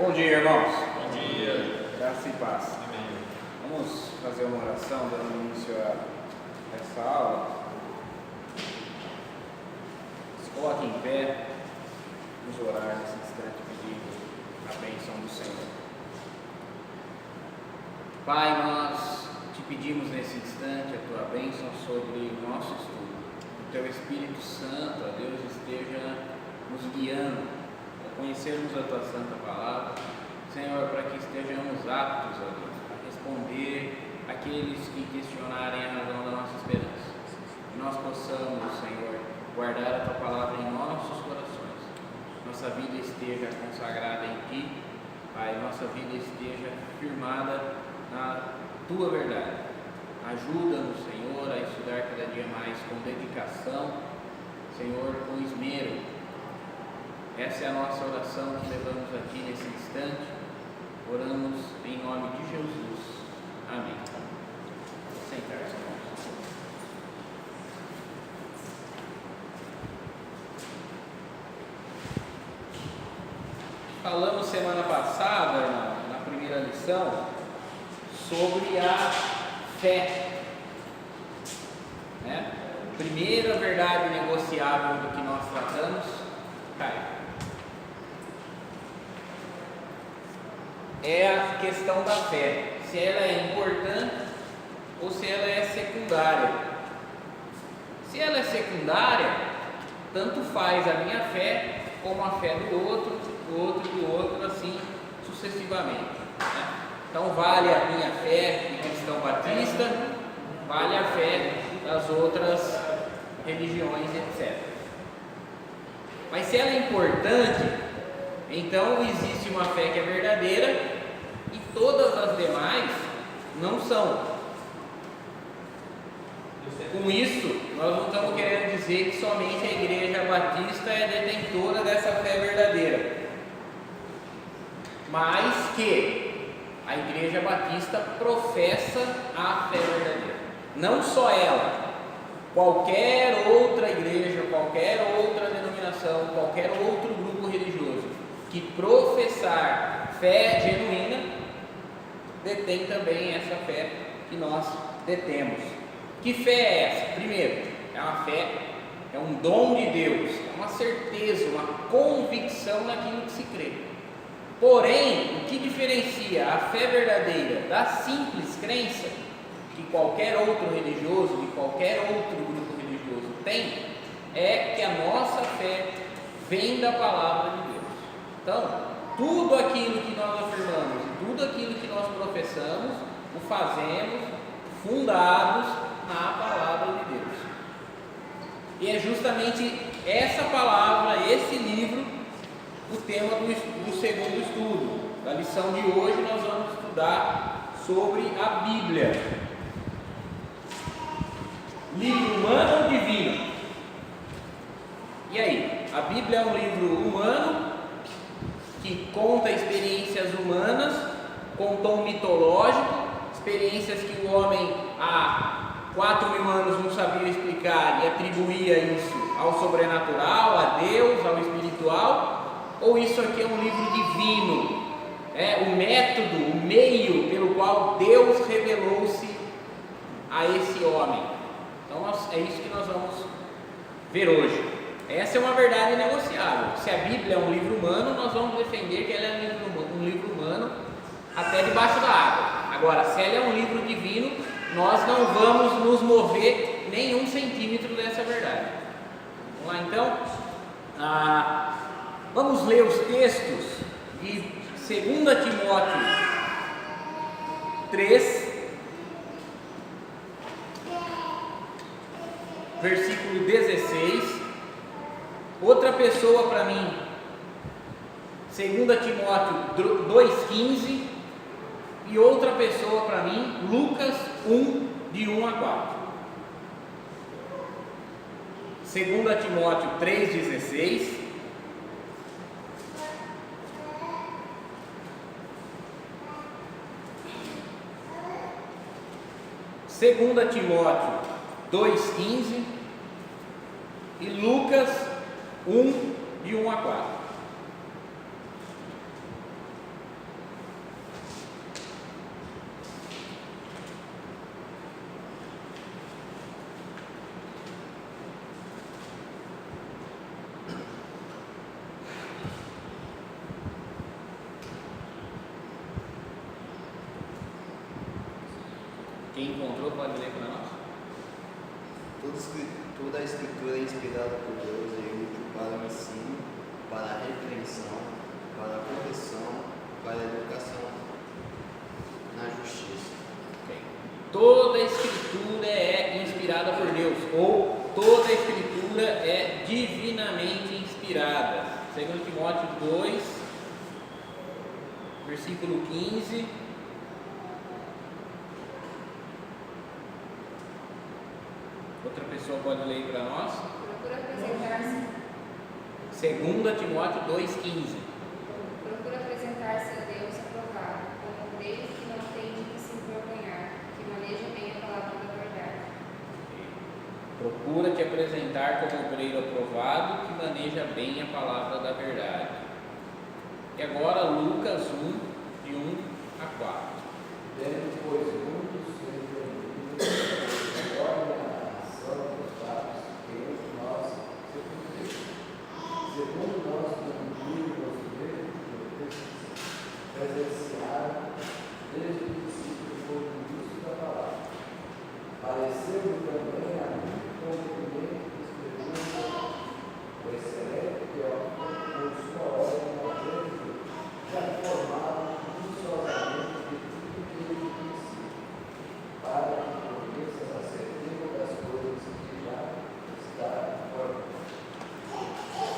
Bom dia, irmãos. Bom dia. Graça e paz. Amém. Vamos fazer uma oração dando início a essa aula. Se coloque em pé, vamos orar nesse instante pedindo a bênção do Senhor. Pai, nós te pedimos nesse instante a tua bênção sobre o nosso estudo. O teu Espírito Santo, ó Deus, esteja nos guiando a conhecermos a tua santa palavra, Senhor, para que estejamos aptos, ó Deus, a responder aqueles que questionarem a razão da nossa esperança. Que nós possamos, Senhor, guardar a tua palavra em nossos corações. Nossa vida esteja consagrada em ti, Pai, nossa vida esteja firmada na tua verdade. Ajuda-nos, Senhor, a estudar cada dia mais com dedicação, Senhor, com esmero. Essa é a nossa oração que levamos aqui nesse instante. Oramos em nome de Jesus. Amém. Vou sentar-se, irmãos. Falamos semana passada, na primeira lição, sobre a fé. Primeira verdade negociável do que nós tratamos, é a questão da fé, se ela é importante ou se ela é secundária. Se ela é secundária, tanto faz a minha fé como a fé do outro, assim sucessivamente. Então vale a minha fé de cristão batista, vale a fé das outras religiões, etc. Mas se ela é importante, então existe uma fé que é verdadeira e todas as demais não são. Com isso, nós não estamos querendo dizer que somente a Igreja Batista é detentora dessa fé verdadeira, mas que a Igreja Batista professa a fé verdadeira. Não só ela, qualquer outra igreja, qualquer outra denominação, qualquer outro grupo religioso que professar fé genuína, detém também essa fé que nós detemos. Que fé é essa? Primeiro, é uma fé, é um dom de Deus, é uma certeza, uma convicção naquilo que se crê. Porém, o que diferencia a fé verdadeira da simples crença que qualquer outro religioso, de qualquer outro grupo religioso tem, é que a nossa fé vem da palavra de Deus. Então, tudo aquilo que nós afirmamos e tudo aquilo que nós professamos, o fazemos fundados na palavra de Deus. E é justamente essa palavra, esse livro, o tema do segundo estudo. Da lição de hoje nós vamos estudar sobre a Bíblia. Livro humano ou divino? E aí? A Bíblia é um livro humano que conta experiências humanas com tom mitológico, experiências que o homem há 4.000 anos não sabia explicar e atribuía isso ao sobrenatural, a Deus, ao espiritual, ou isso aqui é um livro divino, o método, o meio pelo qual Deus revelou-se a esse homem. Então é isso que nós vamos ver hoje. Essa é uma verdade negociável. Se a Bíblia é um livro humano, nós vamos defender que ela é um livro humano até debaixo da água. Agora, se ela é um livro divino, nós não vamos nos mover nenhum centímetro dessa verdade. Vamos lá então? Vamos ler os textos de 2 Timóteo 3, versículo 16. Outra pessoa para mim, 2 Timóteo 2,15. E outra pessoa para mim, Lucas 1, de 1 a 4. 2 Timóteo 3,16. Segunda Timóteo 2,15 e Lucas 1, de 1 a 4. Quem encontrou pode ler para nós? Toda a Escritura é inspirada por Deus e é útil para o ensino, para a repreensão, para a correção, para a educação na justiça. Okay. Toda a Escritura é inspirada por Deus, ou toda a Escritura é divinamente inspirada. 2 Timóteo 2, versículo 15. Outra pessoa pode ler para nós? Procura apresentar-se. 2 Timóteo 2,15. Procura apresentar-se a Deus aprovado, como um obreiro que não tem de que se envergonhar, que maneja bem a palavra da verdade. Procura te apresentar como obreiro aprovado, que maneja bem a palavra da verdade. E agora Lucas 1, de 1 a 4. Tendo, pois, muitos repreendidos, conforme a ação dos fatos que entre nós se cumpriram. Segundo nós cumprimos os mesmos presenciaram desde o princípio foi o início da palavra. Pareceu-me também a mim conveniente escrever o excelente Teófilo por sua ordem na frente, já informado minuciosamente de tudo que ele disse, para que conheças a certeza das coisas que já está informado.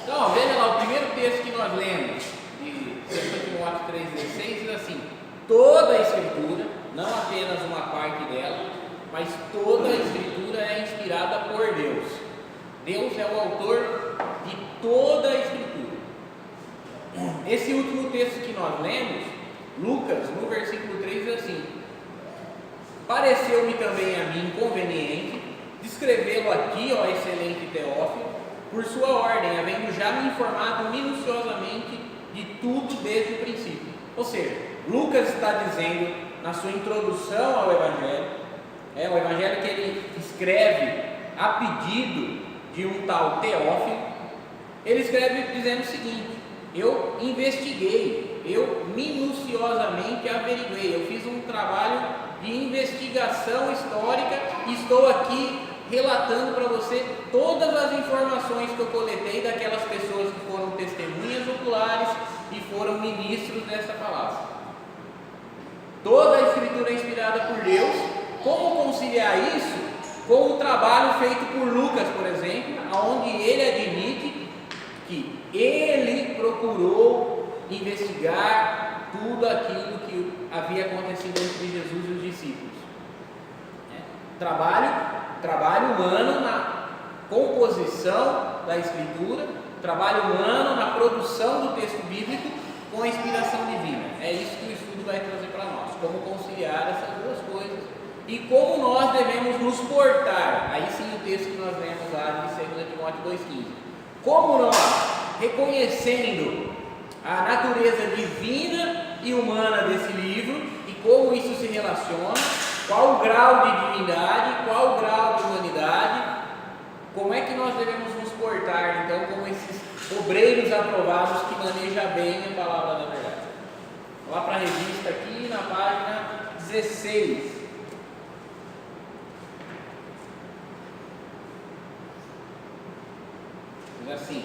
Então, veja lá, o primeiro texto que nós lemos, de 2 Timóteo 3,16, diz assim: toda a Escritura, não apenas uma parte dela, mas toda a Escritura é inspirada por Deus. Deus é o autor de toda a Escritura. Esse último texto que nós lemos, Lucas, no versículo 3, diz assim: pareceu-me também a mim conveniente descrevê-lo aqui, ó excelente Teófilo, por sua ordem, havendo já me informado minuciosamente de tudo desde o princípio. Ou seja, Lucas está dizendo na sua introdução ao Evangelho, o Evangelho que ele escreve a pedido de um tal Teófilo, ele escreve dizendo o seguinte: eu investiguei, eu minuciosamente averiguei, eu fiz um trabalho de investigação histórica e estou aqui relatando para você todas as informações que eu coletei daquelas pessoas que foram testemunhas oculares e foram ministros dessa palavra. Toda a Escritura é inspirada por Deus. Como conciliar isso com o trabalho feito por Lucas, por exemplo, onde ele admite que ele procurou investigar tudo aquilo que havia acontecido entre Jesus e os discípulos. Trabalho humano na composição da Escritura, trabalho humano na produção do texto bíblico com a inspiração divina. É isso que o estudo vai trazer para nós, como conciliar essas duas coisas e como nós devemos nos portar. Aí sim o texto que nós lemos lá de 2 Timóteo 2,15. Como nós, reconhecendo a natureza divina e humana desse livro e como isso se relaciona, qual o grau de divindade, qual o grau de humanidade, como é que nós devemos nos portar então como esses obreiros aprovados que manejam bem a palavra da verdade. Vou lá para a revista aqui na página 16. Diz assim: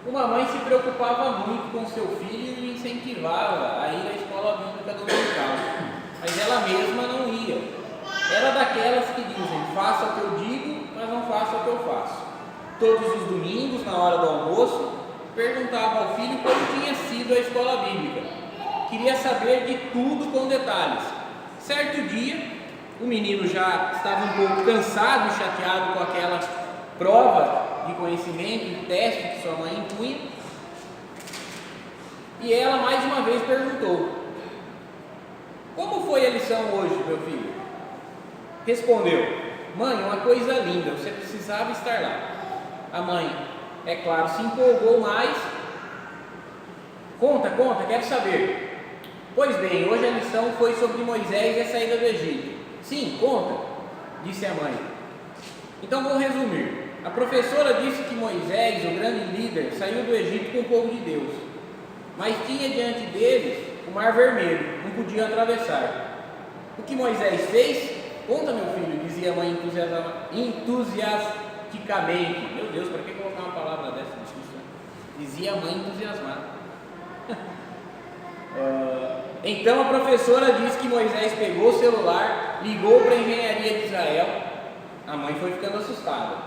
uma mãe se preocupava muito com seu filho e o incentivava a ir à escola bíblica dominical, mas ela mesma não ia. Era daquelas que dizem: faça o que eu digo, mas não faça o que eu faço. Todos os domingos, na hora do almoço, perguntava ao filho como tinha sido a escola bíblica. Queria saber de tudo com detalhes. Certo dia, o menino já estava um pouco cansado e chateado com aquela prova de conhecimento e teste que sua mãe impunha, e ela mais uma vez perguntou: como foi a lição hoje, meu filho? Respondeu: mãe, uma coisa linda, você precisava estar lá. A mãe, é claro, se empolgou mais. Conta, quero saber. Pois bem, hoje a lição foi sobre Moisés e a saída do Egito. Sim, conta, disse a mãe. Então vou resumir. A professora disse que Moisés, o grande líder, saiu do Egito com o povo de Deus, mas tinha diante deles o Mar Vermelho, não podia atravessar. O que Moisés fez? Conta, meu filho, dizia a mãe entusiasticamente. Meu Deus, para que colocar uma palavra dessa difícil? Dizia a mãe entusiasmada. Então a professora disse que Moisés pegou o celular, ligou para a engenharia de Israel. A mãe foi ficando assustada.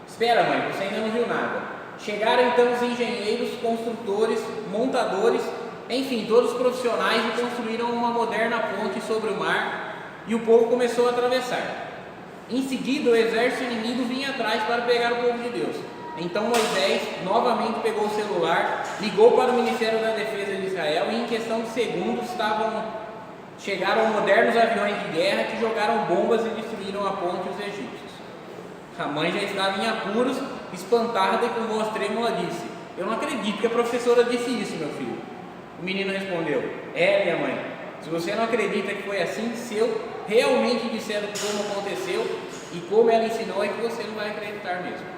Espera, mãe, você ainda não viu nada. Chegaram então os engenheiros, construtores, montadores, enfim, todos os profissionais, e construíram uma moderna ponte sobre o mar, e o povo começou a atravessar. Em seguida, o exército inimigo vinha atrás para pegar o povo de Deus. Então Moisés novamente pegou o celular, ligou para o Ministério da Defesa de Israel, e em questão de segundos chegaram modernos aviões de guerra que jogaram bombas e destruíram a ponte e os egípcios. A mãe já estava em apuros, espantada, e com voz trêmula disse: eu não acredito que a professora disse isso, meu filho. O menino respondeu: minha mãe, se você não acredita que foi assim, se eu realmente disser como aconteceu e como ela ensinou, é que você não vai acreditar mesmo.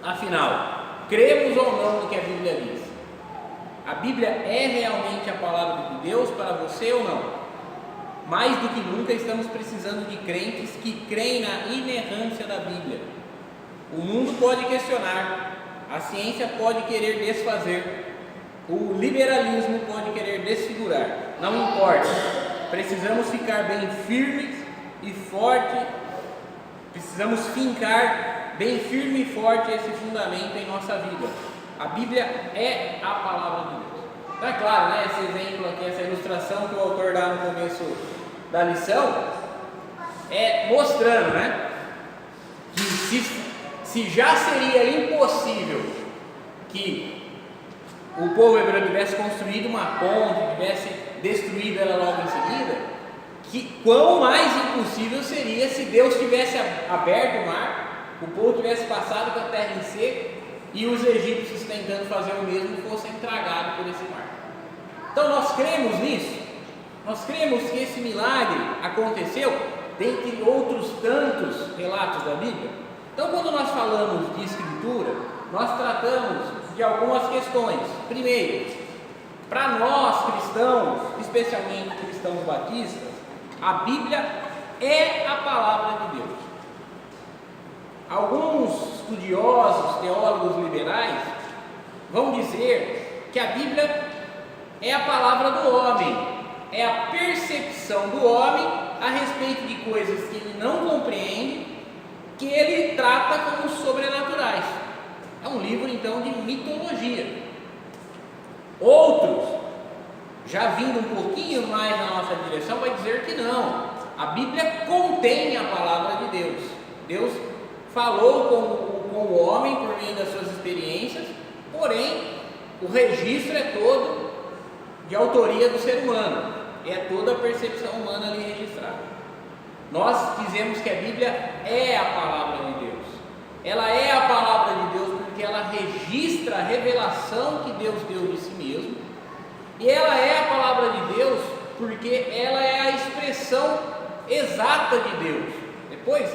Afinal, cremos ou não no que a Bíblia diz? A Bíblia é realmente a palavra de Deus para você ou não? Mais do que nunca estamos precisando de crentes que creem na inerrância da Bíblia. O mundo pode questionar, a ciência pode querer desfazer, o liberalismo pode querer desfigurar, não importa, precisamos ficar bem firmes e forte, precisamos fincar bem firme e forte esse fundamento em nossa vida. A Bíblia é a palavra de Deus. Então é claro, né, esse exemplo aqui, essa ilustração que o autor dá no começo da lição, é mostrando, né, que se já seria impossível que o povo hebreu tivesse construído uma ponte, tivesse destruído ela logo em seguida, que quão mais impossível seria se Deus tivesse aberto o mar, o povo tivesse passado com a terra em seco e os egípcios tentando fazer o mesmo fossem tragados por esse mar. Então nós cremos nisso, nós cremos que esse milagre aconteceu dentre outros tantos relatos da Bíblia. Então quando nós falamos de Escritura, nós tratamos de algumas questões. Primeiro, para nós cristãos, especialmente cristãos batistas, a Bíblia é a palavra de Deus. Alguns estudiosos, teólogos liberais, vão dizer que a Bíblia é a palavra do homem, é a percepção do homem a respeito de coisas que ele não compreende, que ele trata como sobrenaturais. É um livro então de mitologia. Outros, já vindo um pouquinho mais na nossa direção, vai dizer que não, a Bíblia contém a palavra de Deus. Deus falou com o homem por meio das suas experiências, porém o registro é todo de autoria do ser humano, é toda a percepção humana ali registrada. Nós dizemos que a Bíblia é a palavra de Deus. Ela é a palavra de Deus porque ela registra a revelação que Deus deu de si mesmo, e ela é a palavra de Deus porque ela é a expressão exata de Deus. Depois,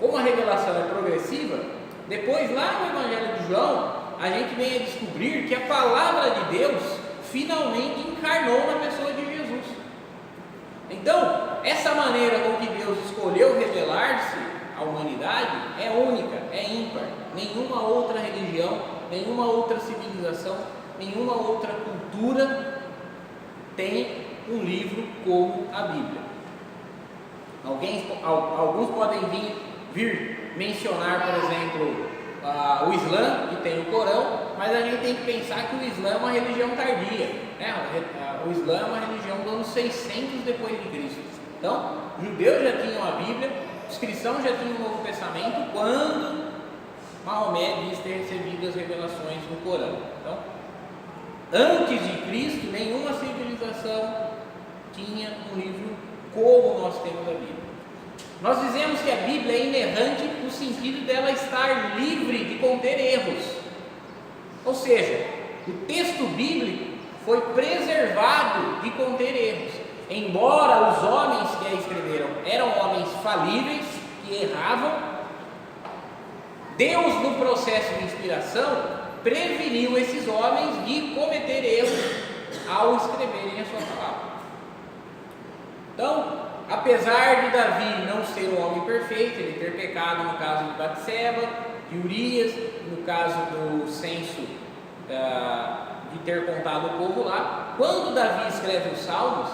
como a revelação é progressiva, depois lá no Evangelho de João, a gente vem a descobrir que a palavra de Deus finalmente encarnou na pessoa de Jesus. Então, essa maneira com que Deus escolheu revelar-se à humanidade é única, é ímpar. Nenhuma outra religião, nenhuma outra civilização, nenhuma outra cultura tem um livro como a Bíblia. Alguns podem vir mencionar, por exemplo, o Islã, que tem o Corão, mas a gente tem que pensar que o Islã é uma religião tardia, né? O Islã é uma religião do ano 600 depois de Cristo. Então, os judeus já tinham a Bíblia, os cristãos já tinham o Novo Testamento quando Maomé diz ter recebido as revelações no Corão. Então, antes de Cristo, nenhuma civilização tinha um livro como nós temos a Bíblia. Nós dizemos que a Bíblia é inerrante no sentido dela estar livre de conter erros. Ou seja, o texto bíblico foi preservado de conter erros. Embora os homens que a escreveram eram homens falíveis, que erravam, Deus, no processo de inspiração, preveniu esses homens de cometer erros ao escreverem a sua palavra. Então, apesar de Davi não ser um homem perfeito, ele ter pecado no caso de Batseba, de Urias, no caso do censo de ter contado o povo lá, quando Davi escreve os Salmos,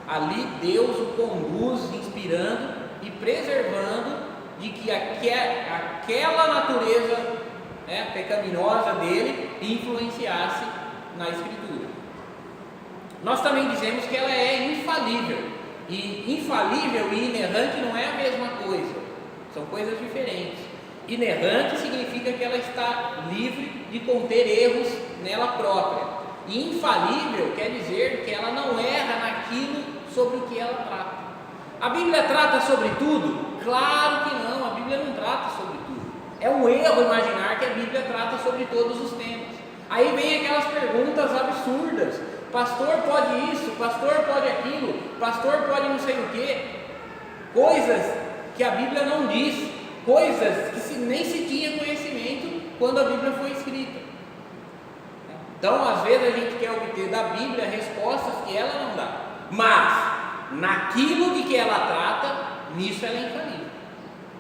ali Deus o conduz, inspirando e preservando de que aquela natureza pecaminosa dele influenciasse na Escritura. Nós também dizemos que ela é infalível, e infalível e inerrante não é a mesma coisa, são coisas diferentes. Inerrante significa que ela está livre de conter erros nela própria, e infalível quer dizer que ela não erra naquilo sobre o que ela trata. A Bíblia trata sobre tudo? Claro que não, a Bíblia não trata sobre tudo. É um erro imaginar que a Bíblia trata sobre todos os temas. Aí vem aquelas perguntas absurdas: pastor pode isso, pastor pode aquilo, pastor pode não sei o quê. Coisas que a Bíblia não diz, coisas que nem se tinha conhecimento quando a Bíblia foi escrita. Então, às vezes a gente quer obter da Bíblia respostas que ela não dá, mas naquilo de que ela trata, nisso ela é infalível.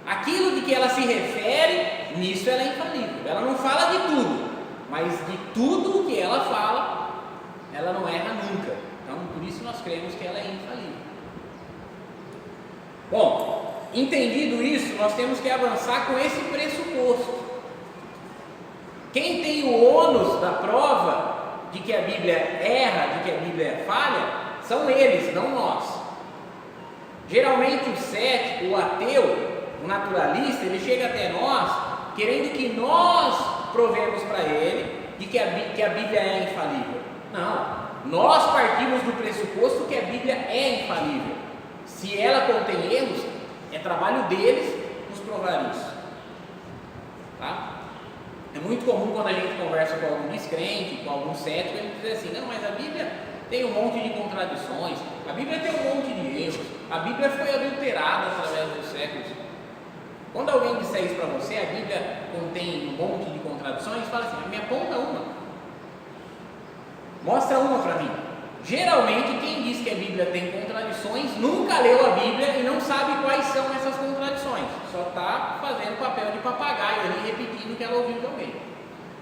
Aquilo de que ela se refere, nisso ela é infalível. Ela não fala de tudo, mas de tudo o que ela fala, ela não erra nunca. Então, por isso nós cremos que ela é infalível. Bom, entendido isso, nós temos que avançar com esse pressuposto. Quem tem o ônus da prova de que a Bíblia erra, de que a Bíblia é falha, são eles, não nós. Geralmente o cético, o ateu, o naturalista, ele chega até nós querendo que nós provemos para ele de que a Bíblia é infalível. Não, nós partimos do pressuposto que a Bíblia é infalível. Se ela contém erros, é trabalho deles nos provar isso. Tá? É muito comum quando a gente conversa com algum descrente, com algum cético, ele diz assim: não, mas a Bíblia tem um monte de contradições, a Bíblia tem um monte de erros, a Bíblia foi adulterada através dos séculos. Quando alguém disser isso para você, a Bíblia contém um monte de contradições, fala assim: me aponta uma, mostra uma para mim. Geralmente quem diz que a Bíblia tem contradições nunca leu a Bíblia e não sabe quais são essas contradições, só está fazendo papel de papagaio ali, repetindo o que ela ouviu de alguém.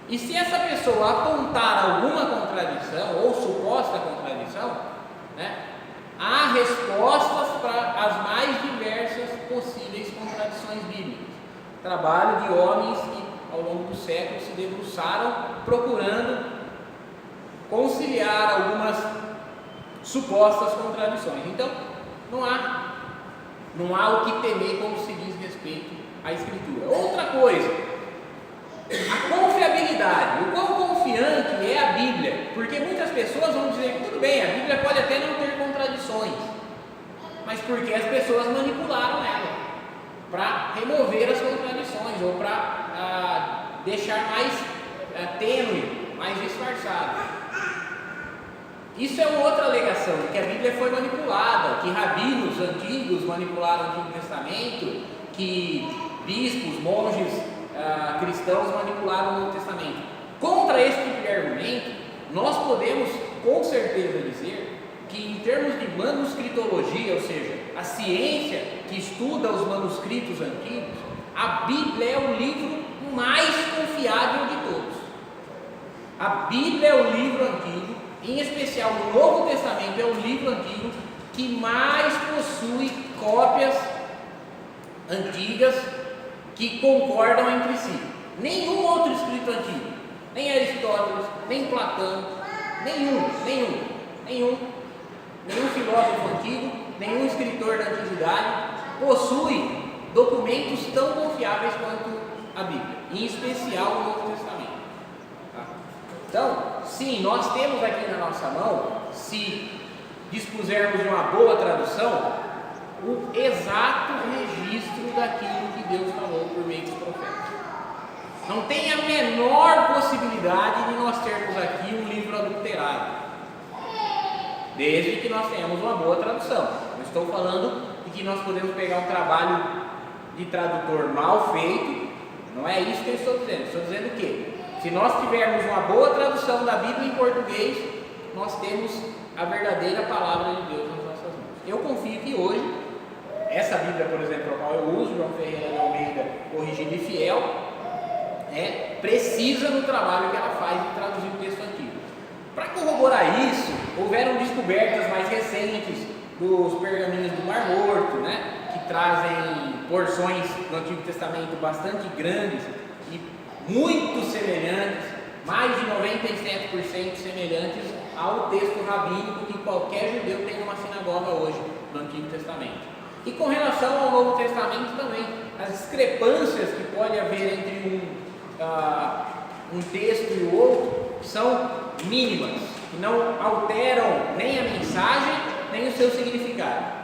E se essa pessoa apontar alguma contradição ou suposta contradição, há respostas para as mais diversas possíveis contradições bíblicas. Trabalho de homens que ao longo dos séculos se debruçaram procurando conciliar algumas supostas contradições. Então, não há o que temer quando se diz respeito à Escritura. Outra coisa, a confiabilidade, o quão confiante é a Bíblia, porque muitas pessoas vão dizer: tudo bem, a Bíblia pode até não ter contradições, mas porque as pessoas manipularam ela para remover as contradições ou para deixar mais tênue, mais disfarçado. Isso é uma outra alegação, que a Bíblia foi manipulada, que rabinos antigos manipularam o Antigo Testamento, que bispos, monges cristãos manipularam o Novo Testamento. Contra esse tipo de argumento, nós podemos com certeza dizer que, em termos de manuscritologia, ou seja, a ciência que estuda os manuscritos antigos, a Bíblia é o livro mais confiável de todos. A Bíblia é o livro antigo, em especial o Novo Testamento, é o livro antigo que mais possui cópias antigas que concordam entre si. Nenhum outro escrito antigo, nem Aristóteles, nem Platão, nenhum filósofo antigo, nenhum escritor da antiguidade possui documentos tão confiáveis quanto a Bíblia, em especial o Novo Testamento. Então, sim, nós temos aqui na nossa mão, se dispusermos de uma boa tradução, o exato registro daquilo que Deus falou por meio dos profetas. Não tem a menor possibilidade de nós termos aqui um livro adulterado, desde que nós tenhamos uma boa tradução. Não estou falando de que nós podemos pegar um trabalho de tradutor mal feito, não é isso que eu estou dizendo. Estou dizendo que, se nós tivermos uma boa tradução da Bíblia em português, nós temos a verdadeira palavra de Deus nas nossas mãos. eu confio que hoje, essa Bíblia, por exemplo, a qual eu uso, João Ferreira de Almeida, Corrigida e Fiel, precisa no trabalho que ela faz de traduzir o texto antigo. Para corroborar isso, houveram descobertas mais recentes dos pergaminhos do Mar Morto, né, que trazem porções do Antigo Testamento bastante grandes e muito semelhantes, mais de 97% semelhantes ao texto rabínico que qualquer judeu tem numa sinagoga hoje, no Antigo Testamento. E com relação ao Novo Testamento também, as discrepâncias que pode haver entre um texto e o outro são mínimas, que não alteram nem a mensagem, nem o seu significado.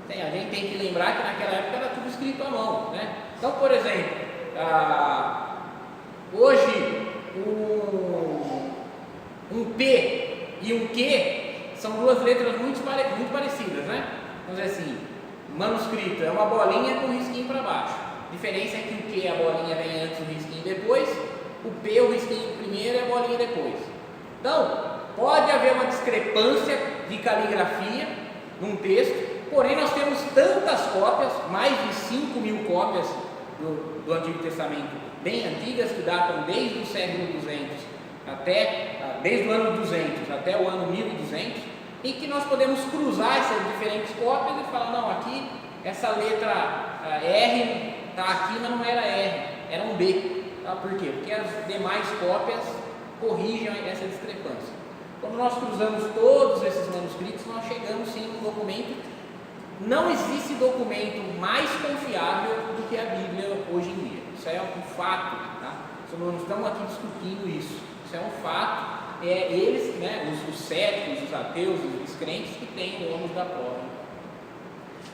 A gente tem que lembrar que naquela época era tudo escrito à mão, né? Então, por exemplo, hoje um P e um Q são duas letras muito parecidas, né? Vamos dizer assim, manuscrito é uma bolinha com um risquinho para baixo. A diferença é que o Q, a bolinha vem antes, o risquinho depois, o P, o risquinho primeiro e a bolinha depois. Então, pode haver uma discrepância de caligrafia num texto, porém nós temos tantas cópias, mais de 5.000 cópias do Antigo Testamento, bem antigas, que datam desde o século 200 desde o ano 200 até o ano 1200, e que nós podemos cruzar essas diferentes cópias e falar, não, aqui essa letra R está aqui, mas não era R, era um B. Tá? Por quê? Porque as demais cópias corrigem essa discrepância. Quando nós cruzamos todos esses manuscritos, nós chegamos sim num documento. Não existe documento mais confiável do que a Bíblia hoje em dia. Isso é um fato, tá? Nós não estamos aqui discutindo isso. Isso é um fato. Eles, né, os céticos, os ateus, os descrentes, que têm o ônus da prova.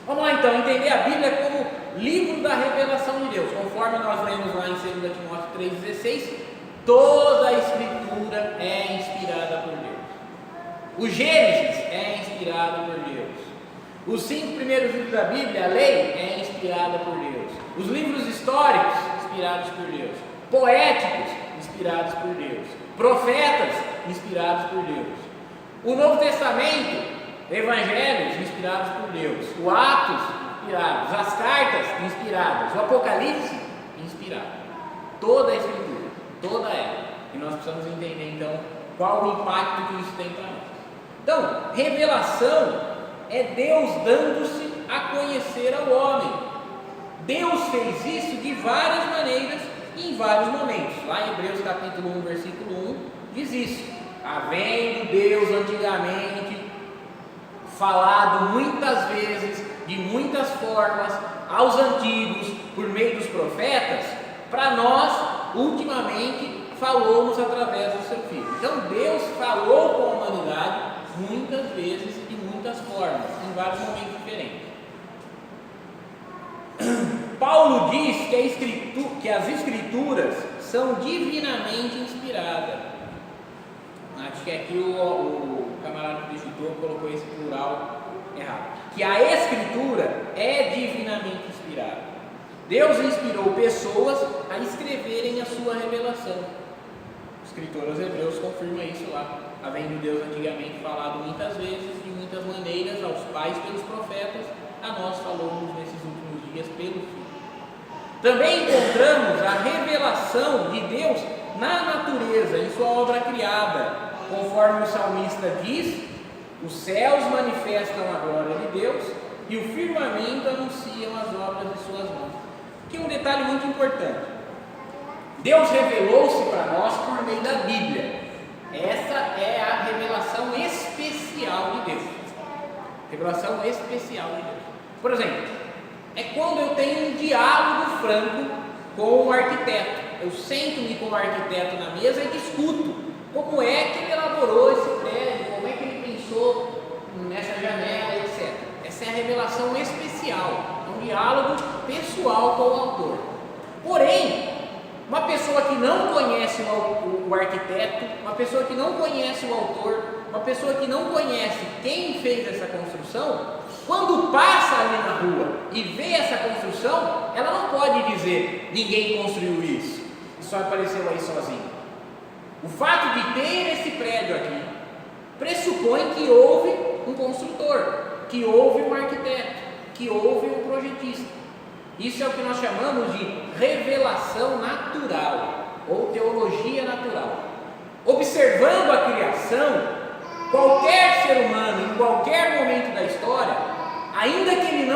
Vamos lá então, entender a Bíblia como livro da revelação de Deus. Conforme nós lemos lá em 2 Timóteo 3,16, toda a Escritura é inspirada por Deus. O Gênesis é inspirado por Deus. Os 5 primeiros livros da Bíblia, a lei, é inspirada por Deus. Os livros históricos, inspirados por Deus. Poéticos, inspirados por Deus. Profetas, inspirados por Deus. O Novo Testamento, evangelhos, inspirados por Deus. O Atos, inspirados. As cartas, inspiradas. O Apocalipse, inspirado. Toda a Escritura, toda ela. E nós precisamos entender então qual o impacto que isso tem para nós. Então, revelação é Deus dando-se a conhecer ao homem. Deus fez isso de várias maneiras e em vários momentos. Lá em Hebreus capítulo 1, versículo 1, diz isso. Havendo Deus antigamente falado muitas vezes, de muitas formas, aos antigos, por meio dos profetas, para nós, ultimamente, falou-nos através do seu Filho. Então Deus falou com a humanidade muitas vezes e de muitas formas, em vários momentos diferentes. Paulo diz que as Escrituras são divinamente inspiradas. Acho que aqui o camarada que digitou colocou esse plural errado. Que a Escritura é divinamente inspirada. Deus inspirou pessoas a escreverem a sua revelação. O escritor aos Hebreus confirma isso lá. Havendo Deus antigamente falado muitas vezes, de muitas maneiras, aos pais pelos profetas, a nós falou-nos nesses últimos dias pelo Filho. Também encontramos a revelação de Deus na natureza, em sua obra criada. Conforme o salmista diz, os céus manifestam a glória de Deus e o firmamento anunciam as obras de suas mãos. Aqui um detalhe muito importante. Deus revelou-se para nós por meio da Bíblia. Essa é a revelação especial de Deus. Revelação especial de Deus. Por exemplo, é quando eu tenho um diálogo franco com o arquiteto. Eu sento-me com o arquiteto na mesa e discuto como é que ele elaborou esse prédio, como é que ele pensou nessa janela, etc. Essa é a revelação especial. É um diálogo pessoal com o autor. Porém, uma pessoa que não conhece o arquiteto, uma pessoa que não conhece o autor, uma pessoa que não conhece quem fez essa construção, quando passa ali na rua e vê essa construção, ela não pode dizer, ninguém construiu isso, só apareceu aí sozinho. O fato de ter esse prédio aqui pressupõe que houve um construtor. que houve um arquiteto, que houve um projetista. Isso é o que nós chamamos de revelação natural ou teologia natural. Observando a criação, qualquer ser humano, em qualquer momento da história, ainda que ele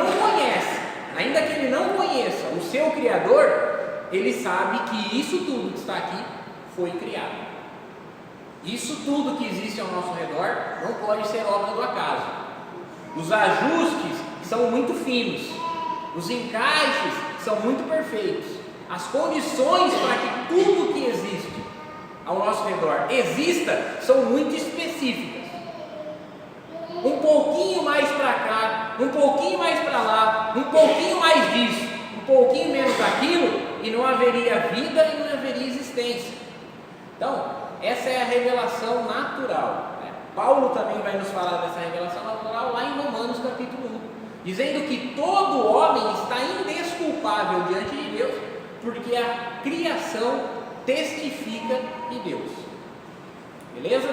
não conheça o seu Criador, ele sabe que isso tudo que está aqui foi criado. Isso tudo que existe ao nosso redor não pode ser obra do acaso. Os ajustes são muito finos, os encaixes são muito perfeitos, as condições para que tudo que existe ao nosso redor exista são muito específicas. Um pouquinho mais para cá, um pouquinho mais para lá, um pouquinho mais disso, um pouquinho menos daquilo, e não haveria vida e não haveria existência. Então, essa é a revelação natural, né? Paulo também vai nos falar dessa revelação natural lá em Romanos capítulo 1, dizendo que todo homem está indesculpável diante de Deus, porque a criação testifica de Deus. Beleza?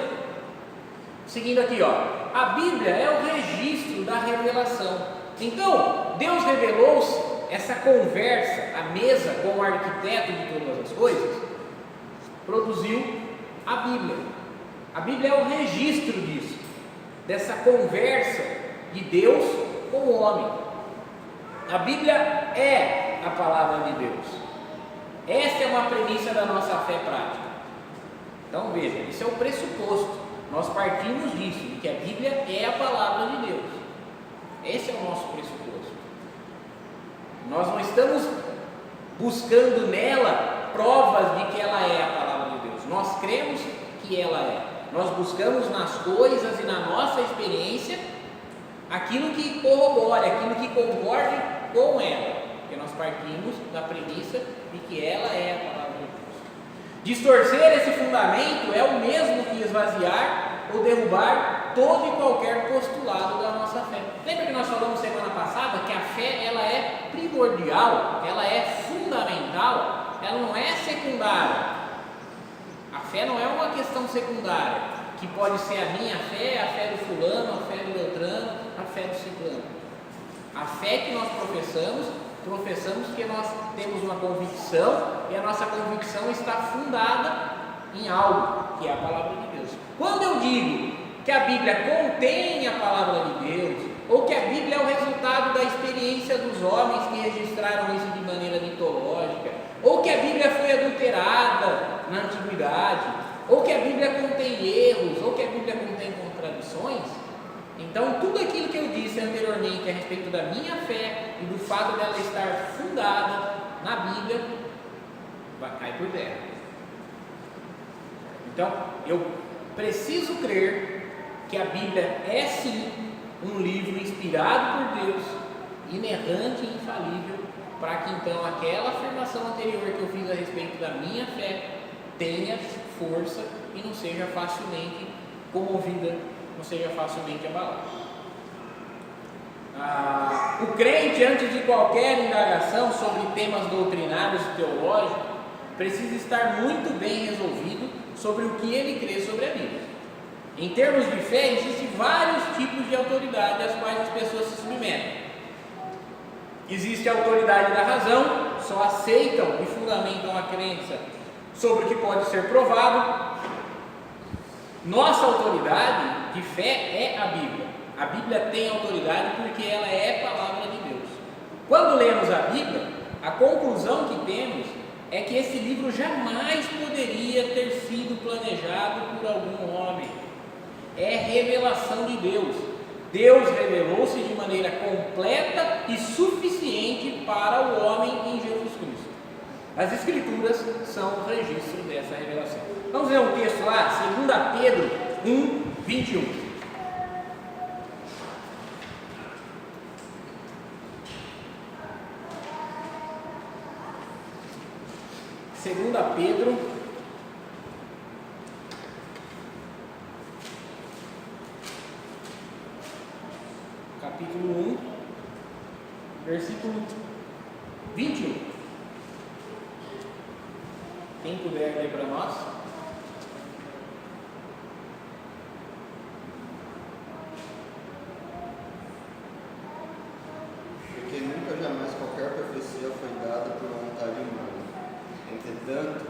Seguindo aqui, a Bíblia é o registro da revelação. Então, Deus revelou-se, essa conversa, a mesa com o arquiteto de todas as coisas, produziu a Bíblia. A Bíblia é o registro disso, dessa conversa de Deus com o homem. A Bíblia é a palavra de Deus. Essa é uma premissa da nossa fé prática. Então veja, isso é o pressuposto. Nós partimos disso, de que a Bíblia é a palavra de Deus. Esse é o nosso pressuposto. Nós não estamos buscando nela provas de que ela é a palavra de Deus. Nós cremos que ela é. Nós buscamos nas coisas e na nossa experiência aquilo que corrobore, aquilo que concorde com ela. Porque nós partimos da premissa de que ela é a palavra de Deus. Distorcer esse fundamento é o mesmo que esvaziar ou derrubar todo e qualquer postulado da nossa fé. Lembra que nós falamos semana passada que a fé ela é primordial, ela é fundamental, ela não é secundária. A fé não é uma questão secundária, que pode ser a minha fé, a fé do fulano, a fé do Beltrano, a fé do ciclano. A fé que nós professamos que nós temos uma convicção e a nossa convicção está fundada em algo, que é a palavra de Deus. Quando eu digo que a Bíblia contém a palavra de Deus, ou que a Bíblia é o resultado da experiência dos homens que registraram isso de maneira mitológica, ou que a Bíblia foi adulterada na antiguidade, ou que a Bíblia contém erros, ou que a Bíblia contém contradições, então tudo aquilo que eu disse anteriormente a respeito da minha fé e do fato dela estar fundada na Bíblia vai cair por terra. Então eu preciso crer que a Bíblia é sim um livro inspirado por Deus, inerrante e infalível, para que então aquela afirmação anterior que eu fiz a respeito da minha fé tenha força e não seja facilmente comovida, não seja facilmente abalada. O crente, antes de qualquer indagação sobre temas doutrinários e teológicos, precisa estar muito bem resolvido sobre o que ele crê sobre a Bíblia. Em termos de fé, existem vários tipos de autoridade às quais as pessoas se submetem. Existe a autoridade da razão, só aceitam e fundamentam a crença sobre o que pode ser provado. Nossa autoridade de fé é a Bíblia. A Bíblia tem autoridade porque ela é a palavra de Deus. Quando lemos a Bíblia, a conclusão que temos é que esse livro jamais poderia ter sido planejado por algum homem. É revelação de Deus. Deus revelou-se de maneira completa e suficiente para o homem em Jesus Cristo. As Escrituras são o registro dessa revelação. Vamos ler um texto lá, 2 Pedro 1, 21. Segunda Pedro, capítulo 1, versículo 21. Quem puder ler para nós. Portanto,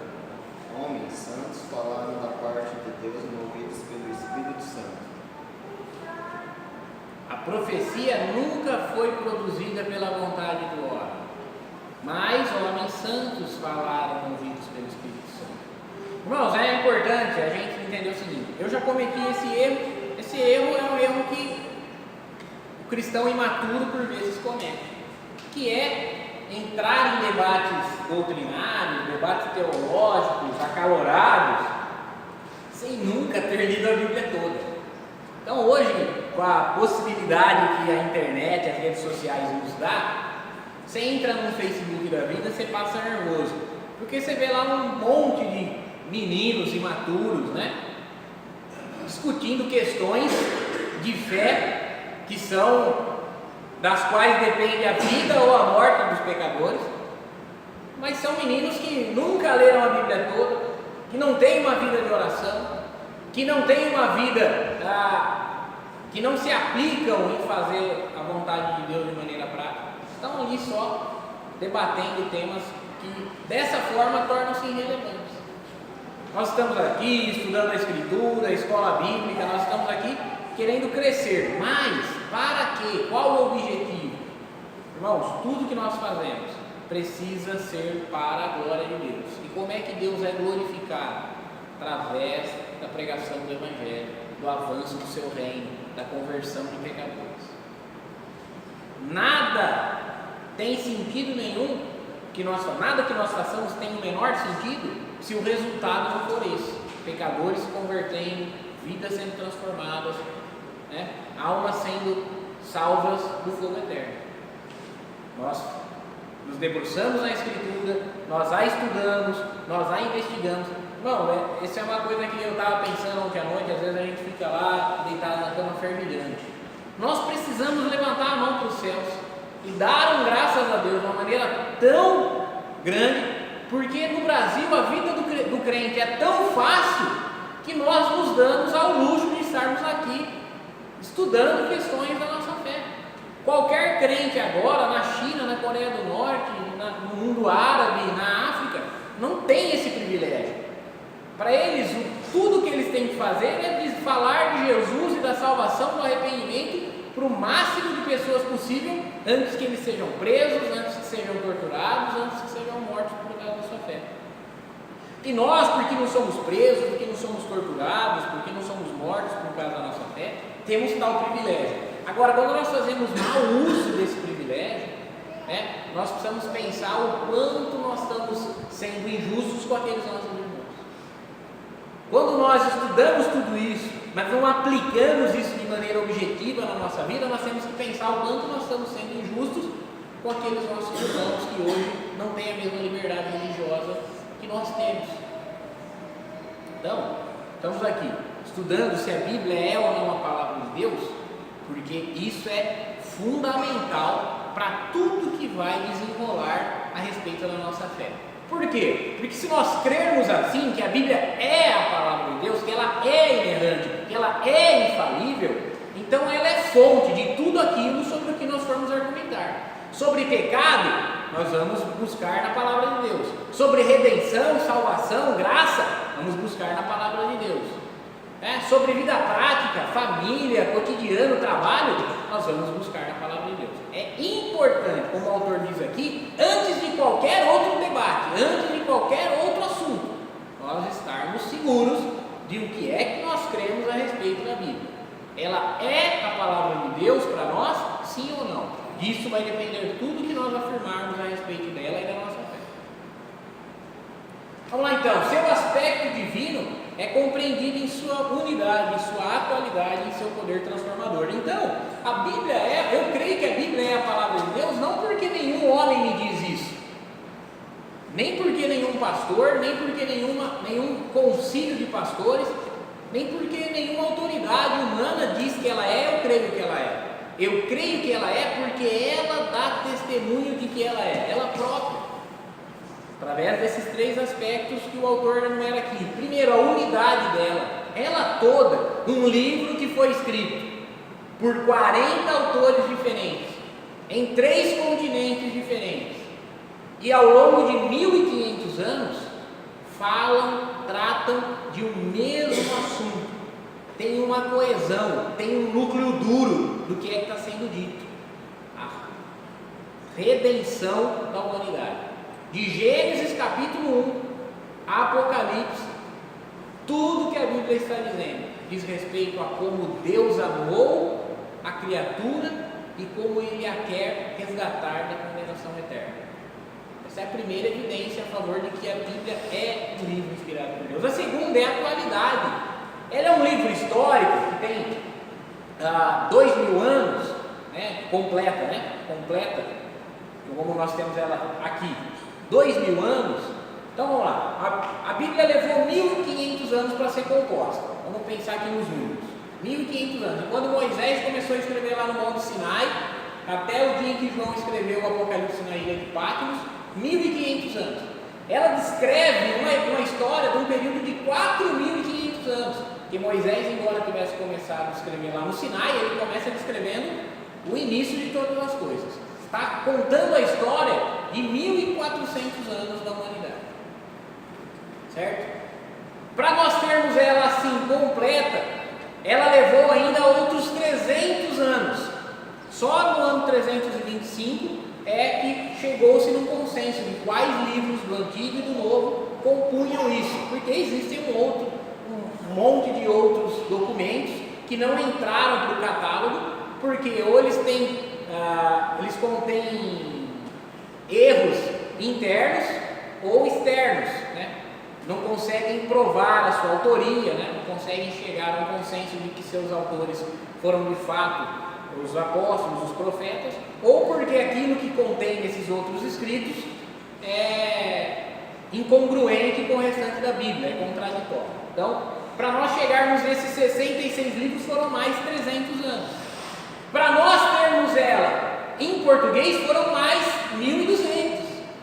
homens santos falaram da parte de Deus movidos pelo Espírito Santo. A profecia nunca foi produzida pela vontade do homem, mas homens santos falaram movidos pelo Espírito Santo. Irmãos, é importante a gente entender o seguinte: eu já cometi esse erro. Esse erro é um erro que o cristão imaturo por vezes comete, que é entrar em debates doutrinários, debates teológicos, acalorados, sem nunca ter lido a Bíblia toda. Então hoje, com a possibilidade que a internet, as redes sociais nos dá, você entra no Facebook da vida, você passa nervoso, porque você vê lá um monte de meninos imaturos, né, discutindo questões de fé que são das quais depende a vida ou a morte dos pecadores, mas são meninos que nunca leram a Bíblia toda, que não têm uma vida de oração, que não têm uma vida, que não se aplicam em fazer a vontade de Deus de maneira prática, estão ali só debatendo temas que dessa forma tornam-se irrelevantes. Nós estamos aqui estudando a Escritura, a escola bíblica, nós estamos aqui querendo crescer, mas para quê? Qual o objetivo? Irmãos, tudo que nós fazemos precisa ser para a glória de Deus. E como é que Deus é glorificado? Através da pregação do Evangelho, do avanço do seu reino, da conversão de pecadores. Nada tem sentido nenhum, nada que nós façamos tem o menor sentido se o resultado não for esse: pecadores se convertendo, vidas sendo transformadas, né? Almas sendo salvas do fogo eterno. Nós nos debruçamos na Escritura, nós a estudamos, nós a investigamos. Não, essa é uma coisa que eu estava pensando ontem à noite. Às vezes a gente fica lá deitado na cama fervilhante. Nós precisamos levantar a mão para os céus e dar graças a Deus de uma maneira tão grande, porque no Brasil a vida do crente é tão fácil que nós nos damos ao luxo de estarmos aqui estudando questões da nossa fé. Qualquer crente agora na China, na Coreia do Norte, no mundo árabe, na África, não tem esse privilégio. Para eles, tudo que eles têm que fazer é falar de Jesus e da salvação, do arrependimento, para o máximo de pessoas possível, antes que eles sejam presos, antes que sejam torturados, antes que sejam mortos por causa da sua fé. E nós, porque não somos presos, porque não somos torturados, porque não somos mortos por causa da nossa fé, temos tal privilégio. Agora, quando nós fazemos mau uso desse privilégio, né, nós precisamos pensar o quanto nós estamos sendo injustos com aqueles nossos irmãos. Quando nós estudamos tudo isso, mas não aplicamos isso de maneira objetiva na nossa vida, nós temos que pensar o quanto nós estamos sendo injustos com aqueles nossos irmãos que hoje não têm a mesma liberdade religiosa que nós temos. Então, estamos aqui estudando se a Bíblia é ou não a palavra de Deus, porque isso é fundamental para tudo que vai desenrolar a respeito da nossa fé. Por quê? Porque se nós crermos assim, que a Bíblia é a palavra de Deus, que ela é inerrante, que ela é infalível, então ela é fonte de tudo aquilo sobre o que nós formos argumentar. Sobre pecado, nós vamos buscar na palavra de Deus. Sobre redenção, salvação, graça, vamos buscar na palavra de Deus. Sobre vida prática, família, cotidiano, trabalho, nós vamos buscar na palavra de Deus. É importante, como o autor diz aqui, antes de qualquer outro debate, antes de qualquer outro assunto, nós estarmos seguros de o que é que nós cremos a respeito da Bíblia. Ela é a palavra de Deus para nós, sim ou não? Disso vai depender tudo que nós afirmarmos a respeito dela e da nossa fé. Vamos lá então, seu aspecto divino é compreendido em sua unidade, em sua atualidade, em seu poder transformador. Então, a Bíblia eu creio que a Bíblia é a palavra de Deus, não porque nenhum homem me diz isso, nem porque nenhum pastor, nem porque nenhum concílio de pastores, nem porque nenhuma autoridade humana diz que ela é, eu creio que ela é. Eu creio que ela é porque ela dá testemunho de que ela é, ela própria. Através desses três aspectos que o autor enumera aqui. Primeiro, a unidade dela, ela toda, um livro que foi escrito por 40 autores diferentes, em 3 continentes diferentes, e ao longo de 1500 anos, tratam de um mesmo assunto, tem uma coesão, tem um núcleo duro do que é que está sendo dito: a redenção da humanidade. De Gênesis capítulo 1 a Apocalipse, tudo que a Bíblia está dizendo diz respeito a como Deus amou a criatura e como Ele a quer resgatar da condenação eterna. Essa é a primeira evidência a favor de que a Bíblia é um livro inspirado por Deus. A segunda é a atualidade. Ela é um livro histórico que tem 2000 anos, né? Completa, como nós temos ela aqui, 2000 anos. Então vamos lá, a Bíblia levou 1500 anos para ser composta. Vamos pensar aqui nos números: 1500 anos. Quando Moisés começou a escrever lá no Monte Sinai, até o dia em que João escreveu o Apocalipse na ilha de Patmos, 1500 anos. Ela descreve uma história de um período de 4500 anos, que Moisés, embora tivesse começado a escrever lá no Sinai, ele começa descrevendo o início de todas as coisas. Está contando a história de 1400 anos da humanidade, certo? Para nós termos ela assim completa, ela levou ainda outros 300 anos. Só no ano 325 é que chegou-se num consenso de quais livros do Antigo e do Novo compunham isso, porque existem um monte de outros documentos que não entraram para o catálogo, porque ou eles contêm erros internos ou externos, né? Não conseguem provar a sua autoria, né? Não conseguem chegar a um consenso de que seus autores foram de fato os apóstolos, os profetas, ou porque aquilo que contém nesses outros escritos é incongruente com o restante da Bíblia, é contraditório. Então, para nós chegarmos nesses 66 livros foram mais 300 anos. Para nós termos ela em português foram mais 1200.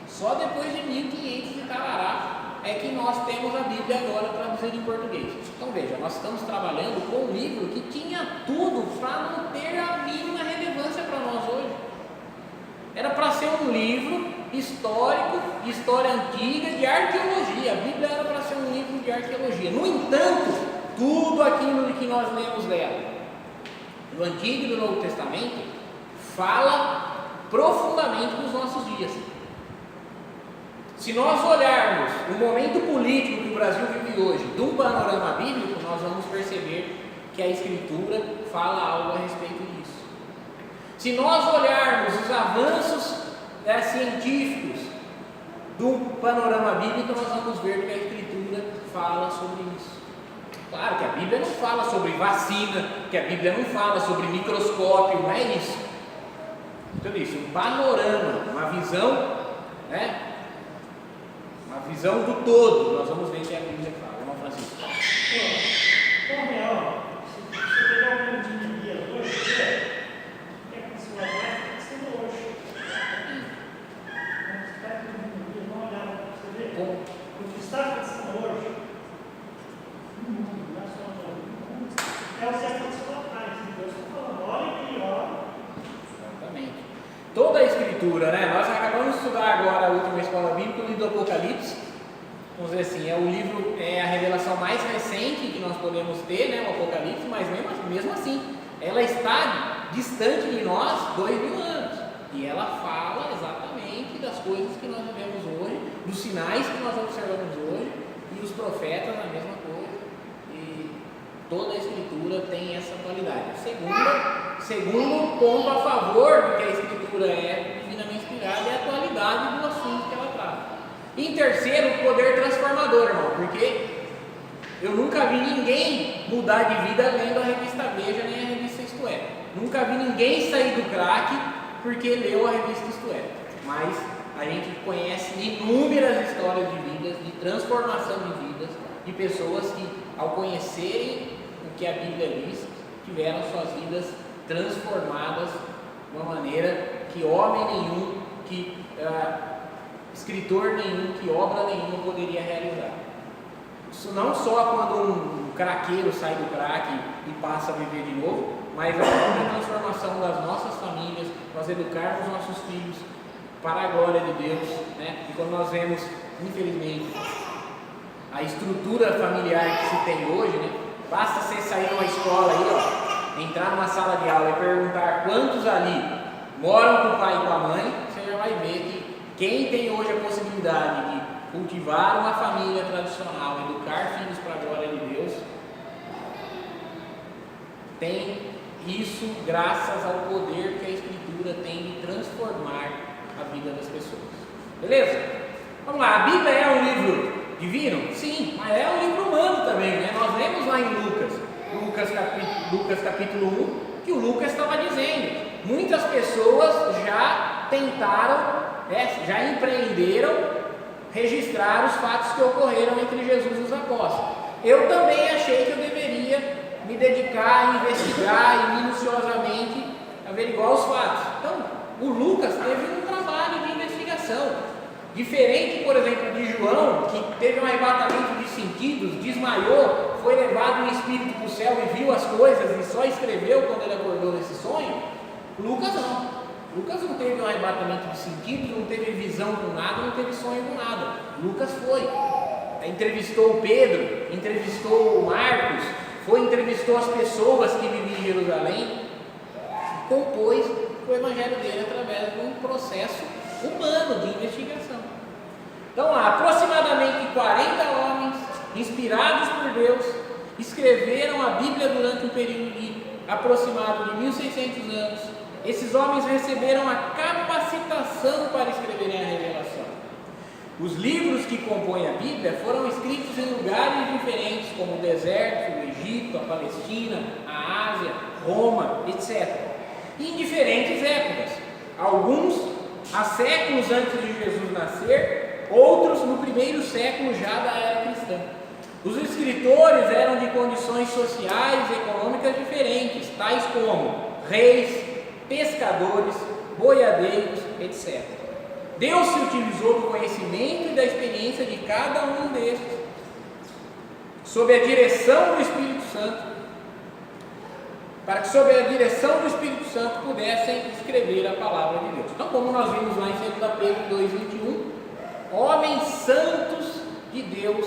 Só depois de 1500 de Talará é que nós temos a Bíblia agora traduzida em português. Então veja, nós estamos trabalhando com um livro que tinha tudo para não ter a mínima relevância para nós hoje. Era para ser um livro histórico, de história antiga, de arqueologia. A Bíblia era para ser um livro de arqueologia. No entanto, tudo aquilo que nós lemos dela, no Antigo e no Novo Testamento, fala profundamente dos nossos dias. Se nós olharmos o momento político que o Brasil vive hoje, de um panorama bíblico, nós vamos perceber que a Escritura fala algo a respeito disso. Se nós olharmos os avanços científicos do panorama bíblico, nós vamos ver que a Escritura fala sobre isso. Claro que a Bíblia não fala sobre vacina, que a Bíblia não fala sobre microscópio, não é isso. Então isso, um panorama, uma visão, né? A visão do todo, nós vamos ver o que a Bíblia fala. Irmão Francisco. Então, real, se você pegar um livro de guia hoje, o que é que você vai ver? Tem que ser hoje. Você pega um livro de guia, dá uma olhada para você ver. O que está acontecendo hoje, no mundo, não é só no mundo, é o que aconteceu lá atrás. Deus está falando, olha aqui, olha. Exatamente. Toda a Escritura, né? Nós acabamos de estudar agora a última escola bíblica, o livro do Apocalipse. Vamos dizer assim, o livro é a revelação mais recente que nós podemos ter, né? O Apocalipse, mas mesmo assim, ela está distante de nós 2000 anos. E ela fala exatamente das coisas que nós vivemos hoje, dos sinais que nós observamos hoje, e os profetas a mesma coisa. E toda a Escritura tem essa qualidade. Segundo ponto a favor de que a Escritura é divinamente inspirada é a atualidade do assunto que ela trata. E em terceiro, o poder transformador, irmão, porque eu nunca vi ninguém mudar de vida lendo a revista Veja nem a revista Isto É. Nunca vi ninguém sair do crack porque leu a revista Isto É. Mas a gente conhece inúmeras histórias de vidas, de transformação de vidas, de pessoas que, ao conhecerem o que a Bíblia diz, tiveram suas vidas transformadas de uma maneira que homem nenhum, que escritor nenhum, que obra nenhuma poderia realizar. Isso não só quando um craqueiro sai do crack e passa a viver de novo, mas a própria transformação das nossas famílias, nós educarmos nossos filhos para a glória de Deus, né? E quando nós vemos, infelizmente, a estrutura familiar que se tem hoje, né? Basta você sair numa escola aí, ó, entrar numa sala de aula e perguntar quantos ali moram com o pai e com a mãe, você já vai ver que quem tem hoje a possibilidade de cultivar uma família tradicional, educar filhos para a glória de Deus, tem isso graças ao poder que a Escritura tem de transformar a vida das pessoas. Beleza? Vamos lá, a Bíblia é um livro divino? Sim, mas é um livro humano também, né? Nós lemos lá em Lucas capítulo 1, que o Lucas estava dizendo, muitas pessoas já tentaram, né, já empreenderam registrar os fatos que ocorreram entre Jesus e os apóstolos. Eu também achei que eu deveria me dedicar a investigar e minuciosamente averiguar os fatos. Então, o Lucas teve um trabalho de investigação. Diferente, por exemplo, de João, que teve um arrebatamento de sentidos, desmaiou, foi levado em espírito para o céu e viu as coisas e só escreveu quando ele acordou nesse sonho. Lucas não. Lucas não teve um arrebatamento de sentidos, não teve visão com nada, não teve sonho com nada. Lucas foi. Entrevistou o Pedro, entrevistou o Marcos, entrevistou as pessoas que viviam em Jerusalém, e compôs o evangelho dele através de um processo humano de investigação. Então, aproximadamente 40 homens, inspirados por Deus, escreveram a Bíblia durante um período de aproximado de 1600 anos. Esses homens receberam a capacitação para escreverem a revelação. Os livros que compõem a Bíblia foram escritos em lugares diferentes, como o deserto, o Egito, a Palestina, a Ásia, Roma, etc. E em diferentes épocas. Alguns há séculos antes de Jesus nascer, outros no primeiro século já da era cristã. Os escritores eram de condições sociais e econômicas diferentes, tais como reis, pescadores, boiadeiros, etc. Deus se utilizou do conhecimento e da experiência de cada um destes, sob a direção do Espírito Santo, para que sob a direção do Espírito Santo pudessem escrever a palavra de Deus. Então, como nós vimos lá em 2 Pedro 2,21, homens santos de Deus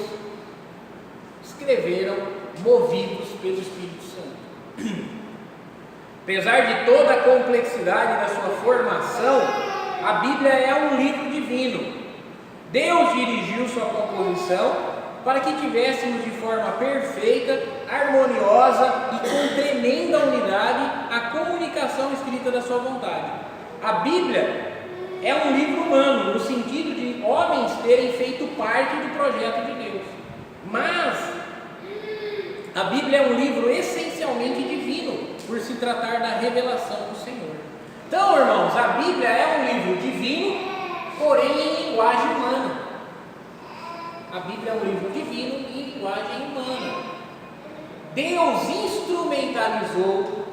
escreveram movidos pelo Espírito Santo. Apesar de toda a complexidade da sua formação, a Bíblia é um livro divino. Deus dirigiu sua composição para que tivéssemos de forma perfeita, harmoniosa e com tremenda unidade a comunicação escrita da sua vontade. A Bíblia é um livro humano, no sentido de homens terem feito parte do projeto de Deus. Mas a Bíblia é um livro essencialmente divino, por se tratar da revelação do Senhor. Então, irmãos, a Bíblia é um livro divino, porém em linguagem humana. A Bíblia é um livro divino em linguagem humana. Deus instrumentalizou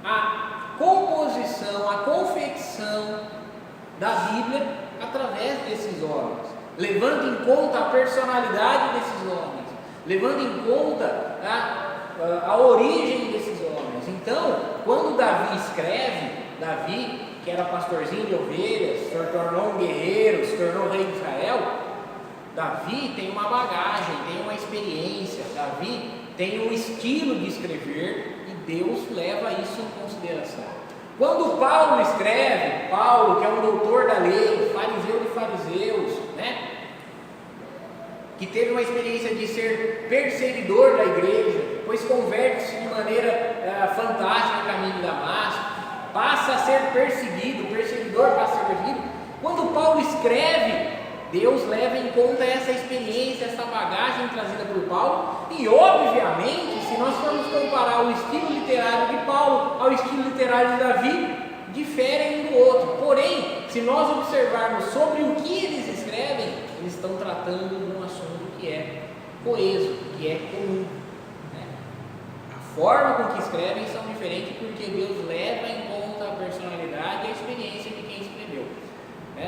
a composição, a confecção da Bíblia através desses homens, levando em conta a personalidade desses homens, levando em conta a origem desses homens. Então, quando Davi escreve, Davi, que era pastorzinho de ovelhas, se tornou um guerreiro, se tornou rei de Israel, Davi tem uma bagagem, tem uma experiência, Davi tem um estilo de escrever e Deus leva isso em consideração. Quando Paulo escreve, Paulo, que é um doutor da lei, fariseu de fariseus, né? Que teve uma experiência de ser perseguidor da igreja, depois converte-se de maneira fantástica no caminho de Damasco, passa a ser perseguido, o perseguidor passa a ser perseguido. Quando Paulo escreve, Deus leva em conta essa experiência, essa bagagem trazida por Paulo, e obviamente, se nós formos comparar o estilo literário de Paulo ao estilo literário de Davi, diferem um do outro. Porém, se nós observarmos sobre o que eles escrevem, eles estão tratando de um assunto que é coeso, que é comum. Né? A forma com que escrevem são diferentes porque Deus leva em conta a personalidade e a experiência de quem escreveu.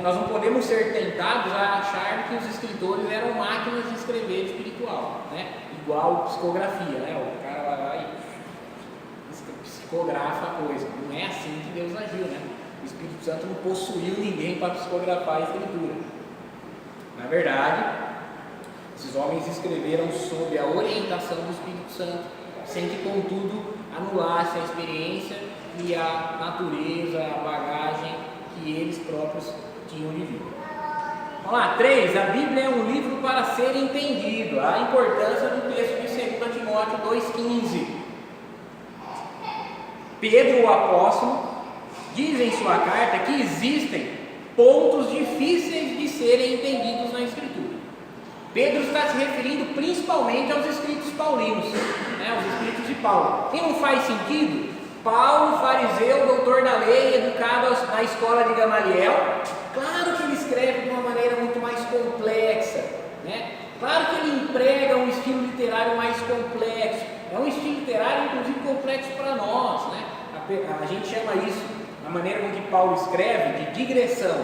Nós não podemos ser tentados a achar que os escritores eram máquinas de escrever espiritual, né? Igual psicografia, né? O cara vai lá e psicografa a coisa. Não é assim que Deus agiu, né? O Espírito Santo não possuiu ninguém para psicografar a escritura. Na verdade, Esses homens escreveram sob a orientação do Espírito Santo, sem que, contudo, anulasse a experiência e a natureza, a bagagem que eles próprios tinham de vida. Vamos lá, 3. A Bíblia é um livro para ser entendido. A importância do texto de 2 Timóteo 2,15. Pedro, o apóstolo, diz em sua carta que existem pontos difíceis de serem entendidos na Escritura. Pedro está se referindo principalmente aos escritos paulinos, aos escritos de Paulo. E não faz sentido Paulo, fariseu, doutor da lei, educado na escola de Gamaliel, claro que ele escreve de uma maneira muito mais complexa, né? Claro que ele emprega um estilo literário mais complexo, é um estilo literário inclusive complexo para nós, né? A gente chama isso, a maneira com que Paulo escreve, de digressão.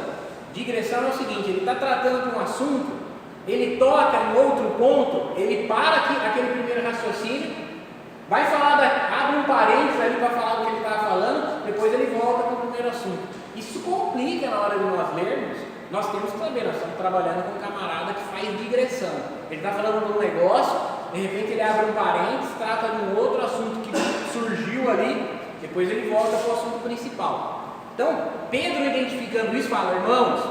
Digressão é o seguinte: ele está tratando de um assunto, ele toca em outro ponto, ele para aquele primeiro raciocínio, vai falar, abre um parênteses ali para falar do que ele estava falando, depois ele volta para o primeiro assunto. Isso complica na hora de nós lermos. Nós temos que saber, nós estamos trabalhando com um camarada que faz digressão. Ele está falando de um negócio, de repente ele abre um parênteses, trata de um outro assunto que surgiu ali, depois ele volta para o assunto principal. Então, Pedro, identificando isso, fala: irmãos,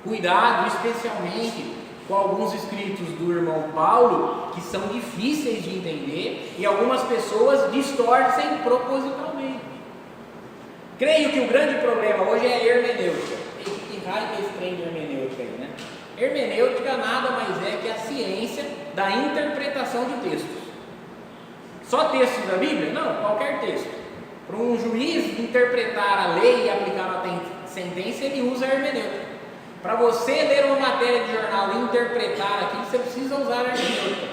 cuidado especialmente com alguns escritos do irmão Paulo que são difíceis de entender e algumas pessoas distorcem propositalmente. Creio que o grande problema hoje é a hermenêutica. Que raio que é esse trem de hermenêutica aí, né? Hermenêutica nada mais é que a ciência da interpretação de textos. Só textos da Bíblia? Não, qualquer texto. Para um juiz interpretar a lei e aplicar uma sentença, ele usa a hermenêutica. Para você ler uma matéria de jornal e interpretar aqui, você precisa usar a hermenêutica,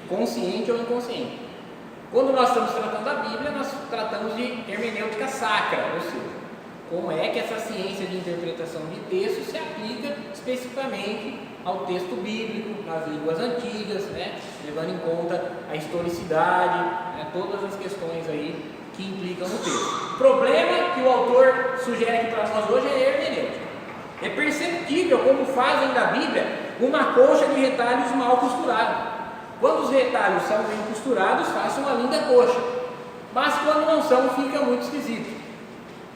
consciente ou inconsciente. Quando nós estamos tratando da Bíblia, nós tratamos de hermenêutica sacra, ou seja, como é que essa ciência de interpretação de texto se aplica especificamente ao texto bíblico, nas línguas antigas, né? Levando em conta a historicidade, né? Todas as questões aí que implicam no texto. O problema que o autor sugere aqui para nós hoje é a hermenêutica. É perceptível como fazem da Bíblia uma colcha de retalhos mal costurados. Quando os retalhos são bem costurados, faz uma linda colcha, mas quando não são, fica muito esquisito.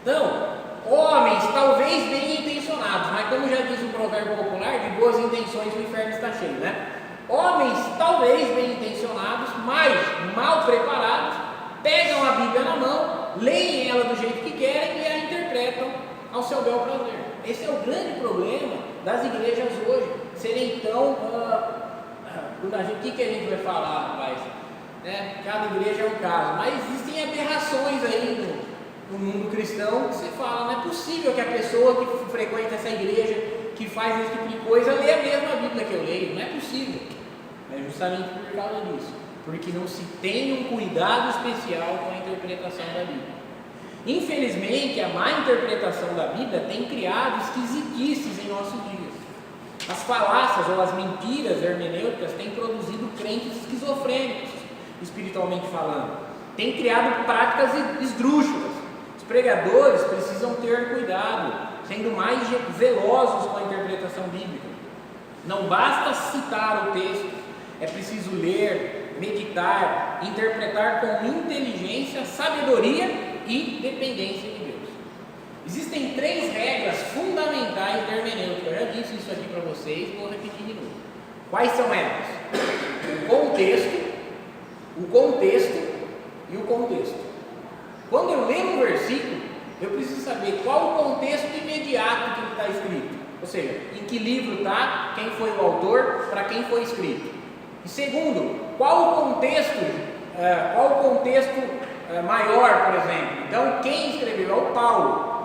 Então, homens talvez bem intencionados, mas como já diz o provérbio popular, de boas intenções o inferno está cheio, né? Homens talvez bem intencionados, mas mal preparados, pegam a Bíblia na mão, leem ela do jeito que querem e a interpretam ao seu bel prazer. Esse é o grande problema das igrejas hoje, serem tão... o que a gente vai falar, rapaz? Né? Cada igreja é um caso, mas existem aberrações aí no mundo cristão que você fala: não é possível que a pessoa que frequenta essa igreja, que faz esse tipo de coisa, lê a mesma Bíblia que eu leio. Não é possível. É justamente por causa disso, porque não se tem um cuidado especial com a interpretação da Bíblia. Infelizmente, a má interpretação da Bíblia tem criado esquisitices em nossos dias. As falácias ou as mentiras hermenêuticas têm produzido crentes esquizofrênicos, espiritualmente falando. Tem criado práticas esdrúxulas. Os pregadores precisam ter cuidado, sendo mais zelosos com a interpretação bíblica. Não basta citar o texto, é preciso ler, meditar, interpretar com inteligência, sabedoria e dependência de Deus. Existem 3 regras fundamentais da hermenêutica. Eu já disse isso aqui para vocês, vou repetir de novo. Quais são elas? O contexto e o contexto. Quando eu leio um versículo, eu preciso saber qual o contexto imediato que ele está escrito. Ou seja, em que livro está, quem foi o autor, para quem foi escrito. E segundo, qual o contexto maior, por exemplo. Então, quem escreveu? É o Paulo.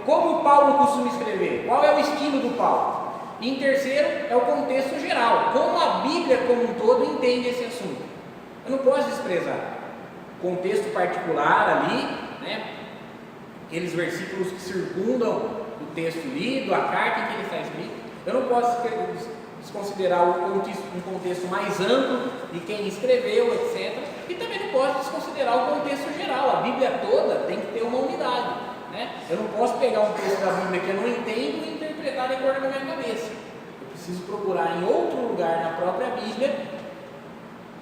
Como o Paulo costuma escrever? Qual é o estilo do Paulo? E em terceiro, é o contexto geral. Como a Bíblia como um todo entende esse assunto. Eu não posso desprezar o contexto particular ali, né? Aqueles versículos que circundam o texto lido, a carta em que ele está escrito. Eu não posso desconsiderar um contexto mais amplo de quem escreveu, etc. E também não posso desconsiderar o contexto geral. A Bíblia toda tem que ter uma unidade, né? Eu não posso pegar um texto da Bíblia que eu não entendo e interpretar de acordo com a minha cabeça. Eu preciso procurar em outro lugar na própria Bíblia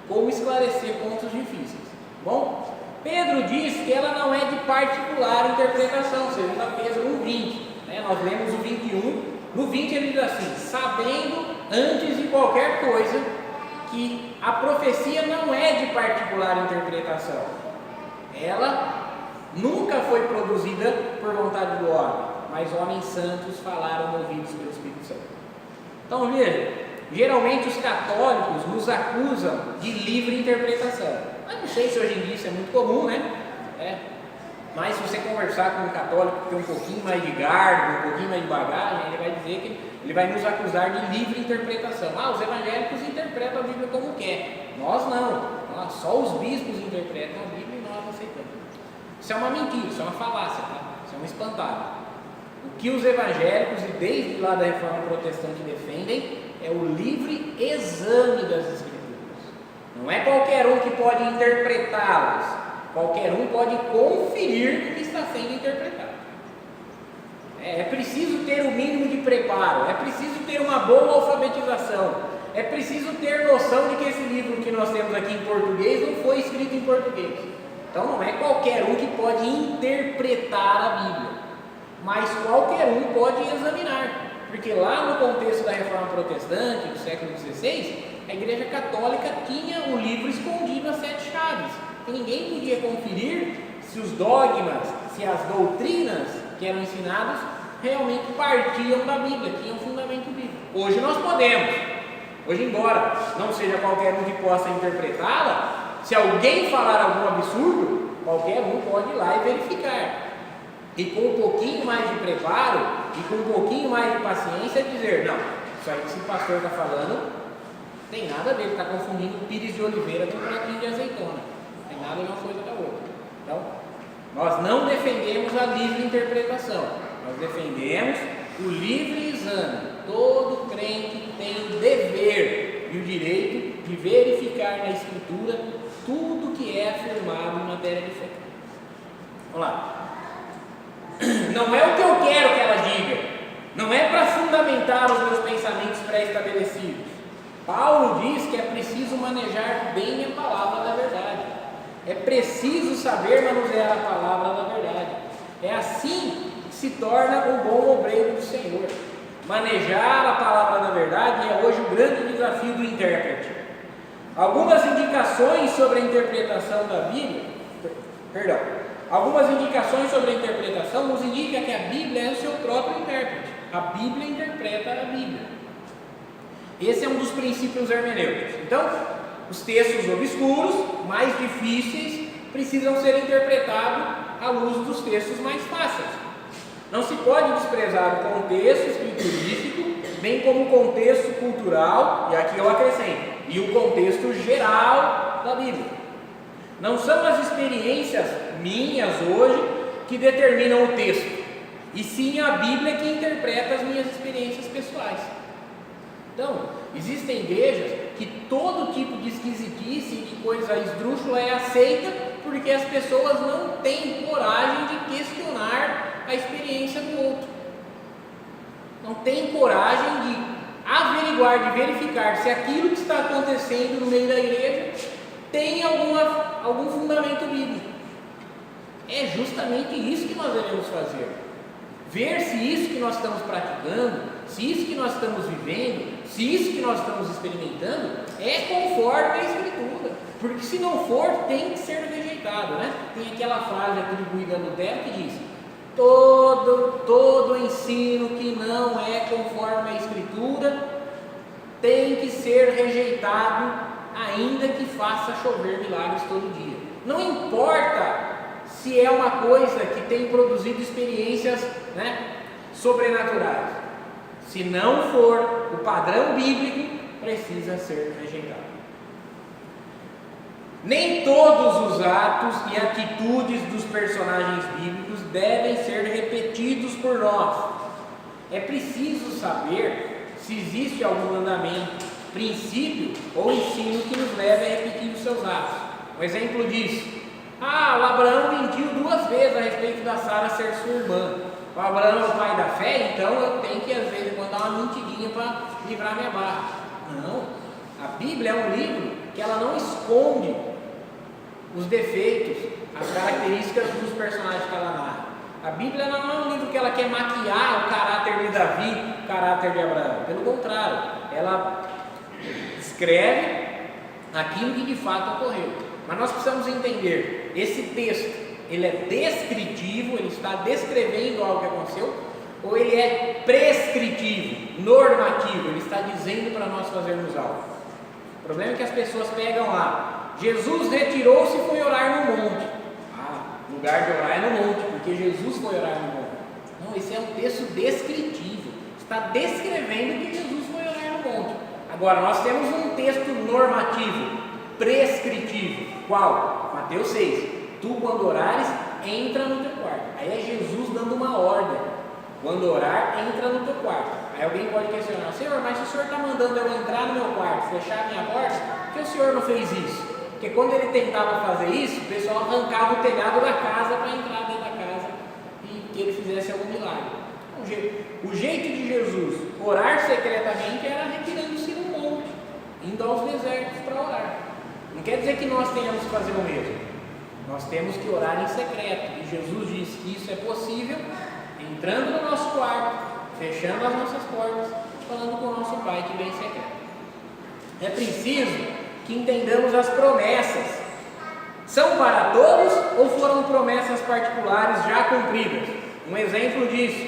como esclarecer pontos difíceis. Bom, Pedro diz que ela não é de particular interpretação, segundo Pedro 1,20. Nós lemos o 21, no 20 ele diz assim: sabendo antes de qualquer coisa que a profecia não é de particular interpretação. Ela nunca foi produzida por vontade do homem, mas homens santos falaram ouvidos pelo Espírito Santo. Então veja, geralmente os católicos nos acusam de livre interpretação. Eu não sei se hoje em dia isso é muito comum, né? Mas se você conversar com um católico que tem um pouquinho mais de garbo, um pouquinho mais de bagagem, ele vai dizer que ele vai nos acusar de livre interpretação. Os evangélicos interpretam a Bíblia como quer. Nós não. Só os bispos interpretam a Bíblia e nós aceitamos. Isso é uma mentira, isso é uma falácia, tá? Isso é um espantalho. O que os evangélicos e desde lá da Reforma Protestante defendem é o livre exame das Escrituras. Não é qualquer um que pode interpretá-las, qualquer um pode conferir o que está sendo interpretado. É preciso ter o mínimo de preparo, é preciso ter uma boa alfabetização, é preciso ter noção de que esse livro que nós temos aqui em português não foi escrito em português. Então não é qualquer um que pode interpretar a Bíblia, mas qualquer um pode examinar, porque lá no contexto da Reforma Protestante, do século XVI, a Igreja Católica tinha o livro escondido às 7 chaves, e ninguém podia conferir se os dogmas, se as doutrinas que eram ensinadas realmente partiam da Bíblia, tinham fundamento bíblico. Hoje nós podemos, hoje embora não seja qualquer um que possa interpretá-la, se alguém falar algum absurdo, qualquer um pode ir lá e verificar. E com um pouquinho mais de preparo e com um pouquinho mais de paciência dizer, não, isso aí que esse pastor está falando tem nada a ver, ele está confundindo pires de oliveira com pratinho de azeitona, não tem nada a ver uma coisa com a outra. Então, nós não defendemos a livre interpretação, nós defendemos o livre exame. Todo crente tem o dever e o direito de verificar na Escritura tudo que é afirmado em matéria de fé. Vamos lá. Não é o que eu quero que ela diga, não é para fundamentar os meus pensamentos pré-estabelecidos. Paulo diz que é preciso manejar bem a palavra da verdade, é preciso saber manusear a palavra da verdade. É assim que se torna um bom obreiro do Senhor. Manejar a palavra da verdade é hoje o grande desafio do intérprete. Algumas indicações sobre a interpretação da Bíblia, algumas indicações sobre a interpretação nos indicam que a Bíblia é o seu próprio intérprete. A Bíblia interpreta a Bíblia. Esse é um dos princípios hermenêuticos. Então, os textos obscuros, mais difíceis, precisam ser interpretados à luz dos textos mais fáceis. Não se pode desprezar o contexto escriturístico, bem como o contexto cultural, e aqui eu acrescento, e o contexto geral da Bíblia. Não são as experiências minhas hoje que determinam o texto, e sim a Bíblia que interpreta as minhas experiências pessoais. Então, existem igrejas que todo tipo de esquisitice e de coisa esdrúxula é aceita porque as pessoas não têm coragem de questionar a experiência do outro. Não têm coragem de averiguar, de verificar se aquilo que está acontecendo no meio da igreja tem algum fundamento bíblico. É justamente isso que nós devemos fazer. Ver se isso que nós estamos praticando, se isso que nós estamos vivendo, se isso que nós estamos experimentando é conforme a Escritura. Porque se não for, tem que ser rejeitado, né? Tem aquela frase atribuída a Lutero que diz: todo ensino que não é conforme a Escritura tem que ser rejeitado, ainda que faça chover milagres todo dia. Não importa se é uma coisa que tem produzido experiências, sobrenaturais. Se não for o padrão bíblico, precisa ser rejeitado. Nem todos os atos e atitudes dos personagens bíblicos devem ser repetidos por nós. É preciso saber se existe algum mandamento, princípio ou ensino que nos leve a repetir os seus atos. Um exemplo disso: o Abraão mentiu 2 vezes a respeito da Sara ser sua irmã. O Abraão é o pai da fé, então eu tenho que às vezes, quando tentando dar uma mentidinha para livrar minha barra. Não, a Bíblia é um livro que ela não esconde os defeitos, as características dos personagens que ela narra. A Bíblia ela não é um livro que ela quer maquiar o caráter de Davi, o caráter de Abraão. Pelo contrário, ela escreve aquilo que de fato ocorreu. Mas nós precisamos entender, esse texto, ele é descritivo, ele está descrevendo algo que aconteceu, ou ele é prescritivo, normativo, ele está dizendo para nós fazermos algo. O problema é que as pessoas pegam lá, Jesus retirou-se e foi orar no monte. O lugar de orar é no monte, porque Jesus foi orar no monte. Não, esse é um texto descritivo, está descrevendo que Jesus foi orar no monte. Agora, nós temos um texto normativo, prescritivo. Qual? Mateus 6. Tu, quando orares, entra no teu quarto. Aí é Jesus dando uma ordem. Quando orar, entra no teu quarto. Aí alguém pode questionar: Senhor, mas se o Senhor está mandando eu entrar no meu quarto, fechar a minha porta, por que o Senhor não fez isso? Porque quando ele tentava fazer isso, o pessoal arrancava o telhado da casa para entrar dentro da casa e que ele fizesse algum milagre. O jeito de Jesus orar secretamente era retirando-se no monte, indo aos desertos para orar. Não quer dizer que nós tenhamos que fazer o mesmo. Nós temos que orar em secreto. E Jesus disse que isso é possível entrando no nosso quarto, fechando as nossas portas, falando com o nosso Pai que vem em secreto. É preciso que entendamos as promessas. São para todos ou foram promessas particulares já cumpridas? Um exemplo disso,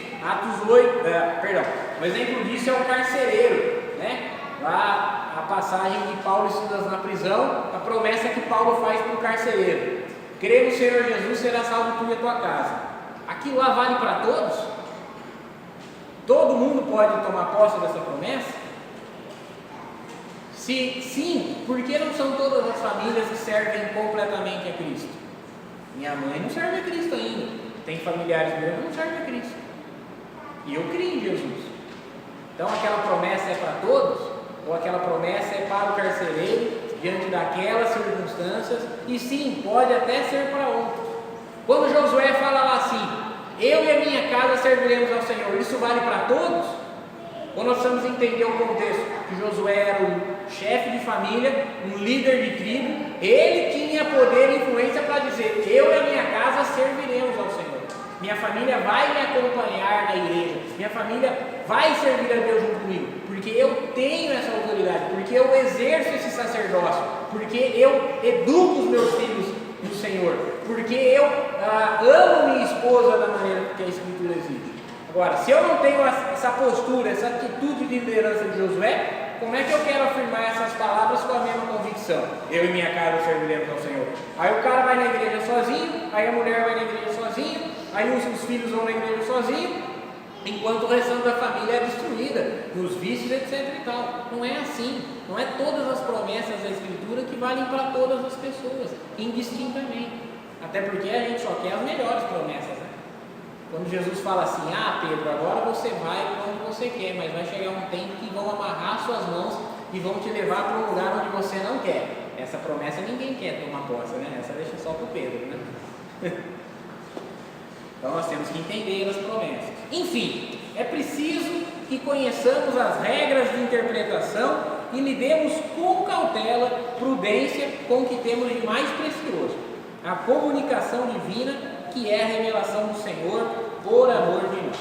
um exemplo disso é o carcereiro, né? Lá a passagem de Paulo e Silas na prisão, a promessa que Paulo faz para o carcereiro: crê no Senhor Jesus, será salvo tu e a tua casa. Aquilo lá vale para todos? Todo mundo pode tomar posse dessa promessa? Se sim, por que não são todas as famílias que servem completamente a Cristo? Minha mãe não serve a Cristo ainda. Tem familiares meus que não servem a Cristo. E eu creio em Jesus. Então aquela promessa é para todos? Ou aquela promessa é para o carcereiro, diante daquelas circunstâncias? E sim, pode até ser para outros. Quando Josué fala lá assim: eu e a minha casa serviremos ao Senhor, isso vale para todos? Ou nós precisamos entender o contexto? Que Josué era um chefe de família, um líder de tribo, ele tinha poder e influência para dizer: eu e a minha casa serviremos ao Senhor, minha família vai me acompanhar na igreja, minha família vai servir a Deus junto comigo, porque eu tenho essa autoridade, porque eu exerço esse sacerdócio, porque eu educo os meus filhos no Senhor, porque eu amo minha esposa da maneira que a Escritura exige. Agora, se eu não tenho essa postura, essa atitude de liderança de Josué, como é que eu quero afirmar essas palavras com a mesma convicção? Eu e minha casa serviremos ao Senhor. Aí o cara vai na igreja sozinho, aí a mulher vai na igreja sozinho, aí os filhos vão na igreja sozinho, enquanto o restante da família é destruída, nos vícios, etc e tal. Não é assim. Não é todas as promessas da Escritura que valem para todas as pessoas, indistintamente. Até porque a gente só quer as melhores promessas, né? Quando Jesus fala assim: Pedro, agora você vai para onde você quer, mas vai chegar um tempo que vão amarrar suas mãos e vão te levar para um lugar onde você não quer. Essa promessa ninguém quer tomar posse, né? Essa deixa só para o Pedro, né? Então nós temos que entender as promessas. Enfim, é preciso que conheçamos as regras de interpretação e lidemos com cautela, prudência com o que temos de mais precioso: a comunicação divina, que é a revelação do Senhor por amor de nós.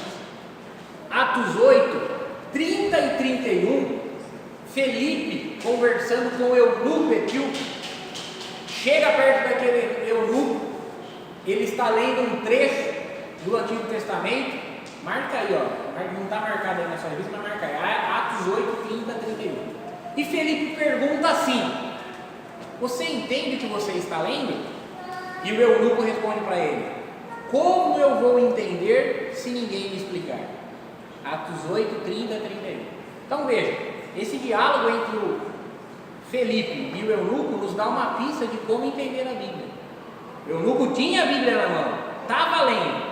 Atos 8, 30 e 31, Felipe, conversando com o eunuco etíope, chega perto daquele eunuco, ele está lendo um trecho do Antigo Testamento, marca aí, não está marcado aí na sua revista, mas marca aí, Atos 8, 30 e 31. E Felipe pergunta assim: você entende o que você está lendo? E o eunuco responde para ele: como eu vou entender se ninguém me explicar? Atos 8, 30 e 31. Então veja, esse diálogo entre o Felipe e o eunuco nos dá uma pista de como entender a Bíblia. O eunuco tinha a Bíblia na mão, estava lendo.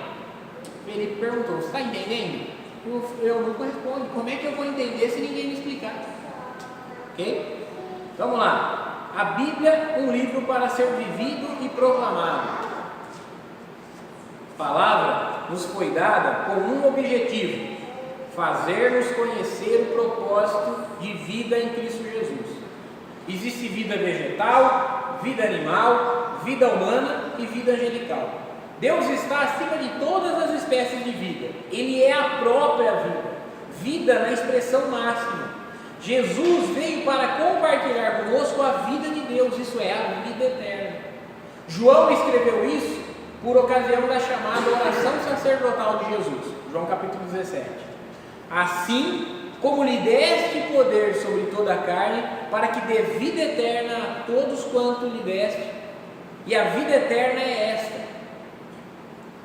Felipe perguntou: você está entendendo? E o eunuco responde: como é que eu vou entender se ninguém me explicar? Ok? Vamos lá. A Bíblia é um livro para ser vivido e proclamado. A palavra nos foi dada com um objetivo: fazer-nos conhecer o propósito de vida em Cristo Jesus. Existe vida vegetal, vida animal, vida humana e vida angelical. Deus está acima de todas as espécies de vida. Ele é a própria vida. Vida na expressão máxima. Jesus veio para compartilhar conosco a vida de Deus, isso é, a vida eterna. João escreveu isso por ocasião da chamada oração sacerdotal de Jesus, João capítulo 17. Assim como lhe deste poder sobre toda a carne, para que dê vida eterna a todos quanto lhe deste. E a vida eterna é esta: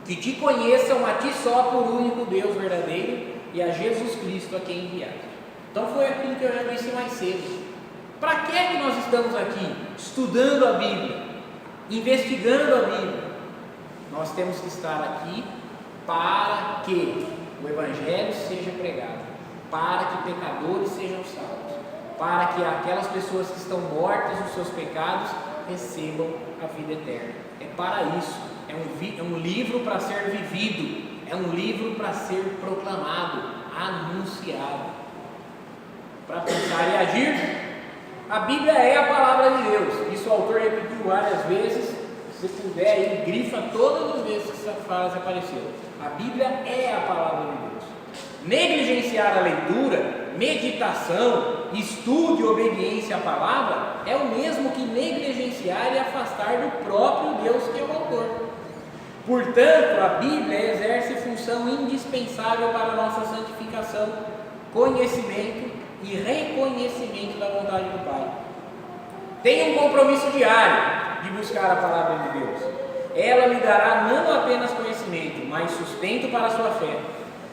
que te conheçam a ti só por único Deus verdadeiro e a Jesus Cristo a quem enviaste. Então foi aquilo que eu já disse mais cedo. Para que nós estamos aqui estudando a Bíblia, investigando a Bíblia? Nós temos que estar aqui para que o Evangelho seja pregado, para que pecadores sejam salvos, para que aquelas pessoas que estão mortas nos seus pecados recebam a vida eterna. É para isso. É um livro para ser vivido, é um livro para ser proclamado, anunciado. Para pensar e agir, a Bíblia é a palavra de Deus. Isso o autor repetiu várias vezes. Se puder aí, grifa todas as vezes que essa frase apareceu. A Bíblia é a palavra de Deus. Negligenciar a leitura, meditação, estudo e obediência à palavra é o mesmo que negligenciar e afastar do próprio Deus que é o autor. Portanto, a Bíblia exerce função indispensável para a nossa santificação, conhecimento e reconhecimento da vontade do Pai. Tenha um compromisso diário de buscar a palavra de Deus. Ela lhe dará não apenas conhecimento, mas sustento para a sua fé.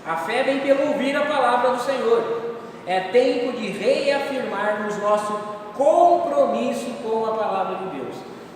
A fé vem pelo ouvir a palavra do Senhor. É tempo de reafirmarmos nosso compromisso com a palavra de Deus.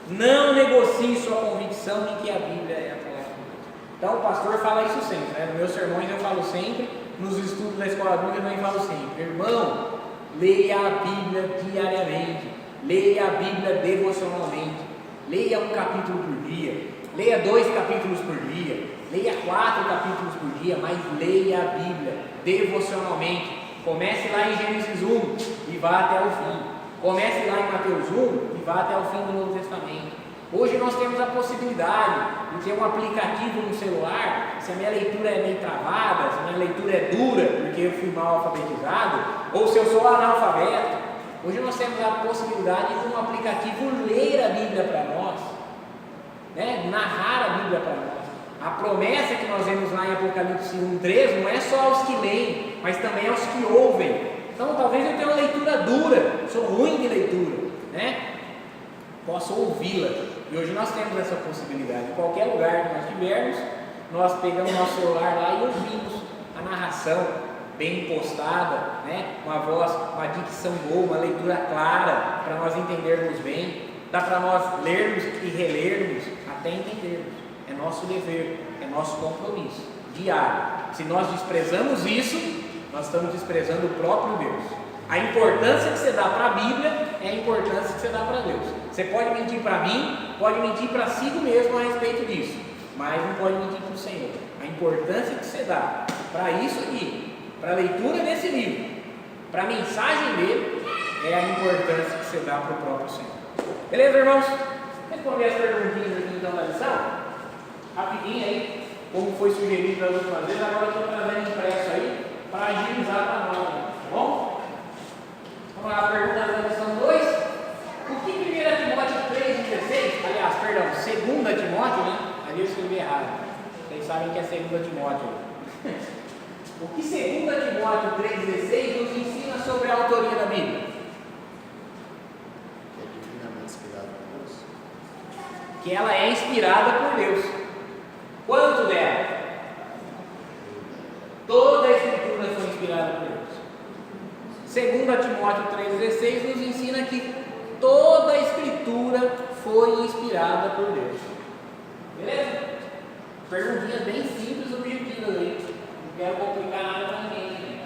Não negocie sua convicção de que a Bíblia é a palavra de Deus. Então o pastor fala isso sempre, né? Nos meus sermões eu falo sempre, nos estudos da escola bíblica eu também falo sempre: irmão, leia a Bíblia diariamente, leia a Bíblia devocionalmente, leia um capítulo por dia, leia 2 capítulos por dia, leia 4 capítulos por dia, mas leia a Bíblia devocionalmente. Comece lá em Gênesis 1 e vá até o fim. Comece lá em Mateus 1 e vá até o fim do Novo Testamento. Hoje nós temos a possibilidade de ter um aplicativo no celular. Se a minha leitura é meio travada, se a minha leitura é dura porque eu fui mal alfabetizado, ou se eu sou analfabeto, hoje nós temos a possibilidade de um aplicativo ler a Bíblia para nós, né? Narrar a Bíblia para nós. A promessa que nós vemos lá em Apocalipse 1:3 não é só aos que leem, mas também aos que ouvem. Então talvez eu tenha uma leitura dura, sou ruim de leitura, né? Posso ouvi-la. E hoje nós temos essa possibilidade. Em qualquer lugar que nós estivermos, nós pegamos nosso celular lá e ouvimos a narração bem postada, né? Uma voz, uma dicção boa, uma leitura clara, para nós entendermos bem. Dá para nós lermos e relermos até entendermos. É nosso dever, é nosso compromisso diário. Se nós desprezamos isso, nós estamos desprezando o próprio Deus. A importância que você dá para a Bíblia é a importância que você dá para Deus. Você pode mentir para mim, pode mentir para si mesmo a respeito disso, mas não pode mentir para o Senhor. A importância que você dá para isso aqui, para a leitura desse livro, para a mensagem dele, é a importância que você dá para o próprio Senhor. Beleza, irmãos? Responder as perguntinhas aqui então da lição? Rapidinho aí, como foi sugerido das últimas vezes, agora eu estou trazendo impresso aí para agilizar para nós, tá bom? Vamos lá, a pergunta da lição 2. O que 1 Timóteo 3,16, aliás, perdão, 2 Timóteo, né? Ali eu escrevi errado. Vocês sabem que é 2 Timóteo. O que 2 Timóteo 3,16 nos ensina sobre a autoria da Bíblia? É divinamente inspirado por Deus. Que ela é inspirada por Deus. Quanto dela? Toda a Escritura foi inspirada por Deus. 2 Timóteo 3,16 nos ensina que toda a Escritura foi inspirada por Deus. Beleza? Perguntinhas bem simples e objetivas aí. Não quero complicar nada para ninguém.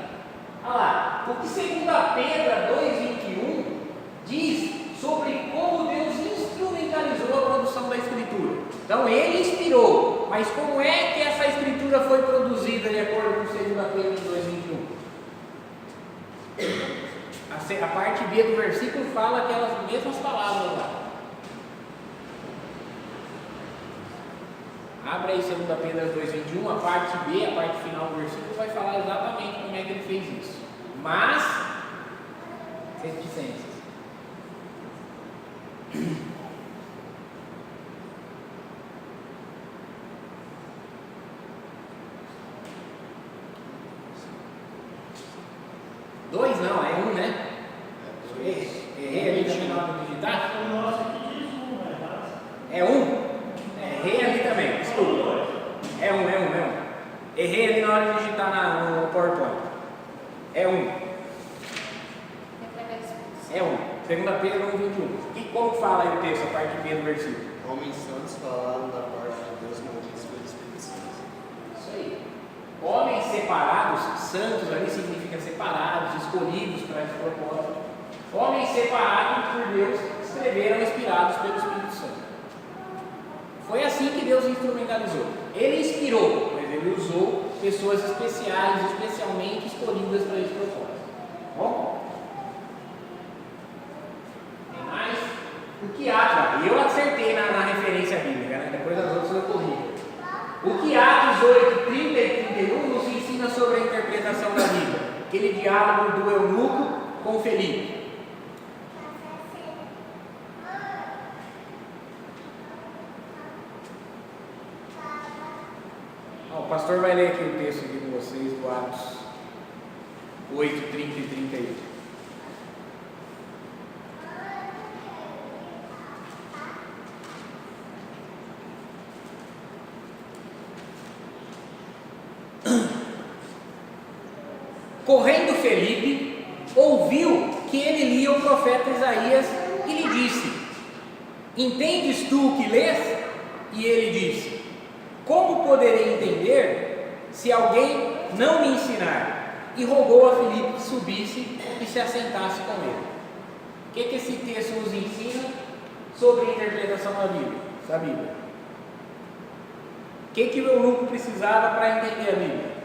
Olha lá. O que 2 Pedro 2,21 diz sobre como Deus instrumentalizou a produção da Escritura. Então ele inspirou, mas como é que essa Escritura foi produzida de acordo com 2 Pedro 2,21? A parte B do versículo fala aquelas mesmas palavras lá. Abra aí 2 Pedro 2,21, a parte B, a parte final do versículo, vai falar exatamente como é que ele fez isso. Mas, reticências. Dois não, é um, né? Errei ali também na hora de digitar? O nosso aqui diz um, mas É um? Errei ali também, desculpa. É um. Errei ali na hora de digitar no PowerPoint. É um. É um. 2 Pedro 1,21. E como fala aí o texto, a parte B do versículo? Homens santos falaram da parte de Deus movidos pelo Espírito Santo. Isso aí. Homens separados, santos ali significa separados, escolhidos para esse propósito. Homens separados por Deus escreveram inspirados pelo Espírito Santo. Foi assim que Deus instrumentalizou. Ele inspirou, mas ele usou pessoas especiais, especialmente escolhidas para esse propósito. Bom? Tem mais? O que Atos, e eu acertei na referência bíblica, né? Depois as outras eu corrijo. O que Atos 8, 30 e 31 nos ensina sobre a interpretação da Bíblia? Aquele diálogo do eunuco com Felipe. O pastor vai ler aqui o texto aqui com vocês, do Atos 8, 30 e 31. Correndo Felipe, ouviu que ele lia o profeta Isaías e lhe disse: entendes tu o que lês? E ele disse: como poderei entender se alguém não me ensinar? E rogou a Felipe que subisse e se assentasse com ele. O que esse texto nos ensina sobre a interpretação da Bíblia? O que o eunuco precisava para entender a Bíblia?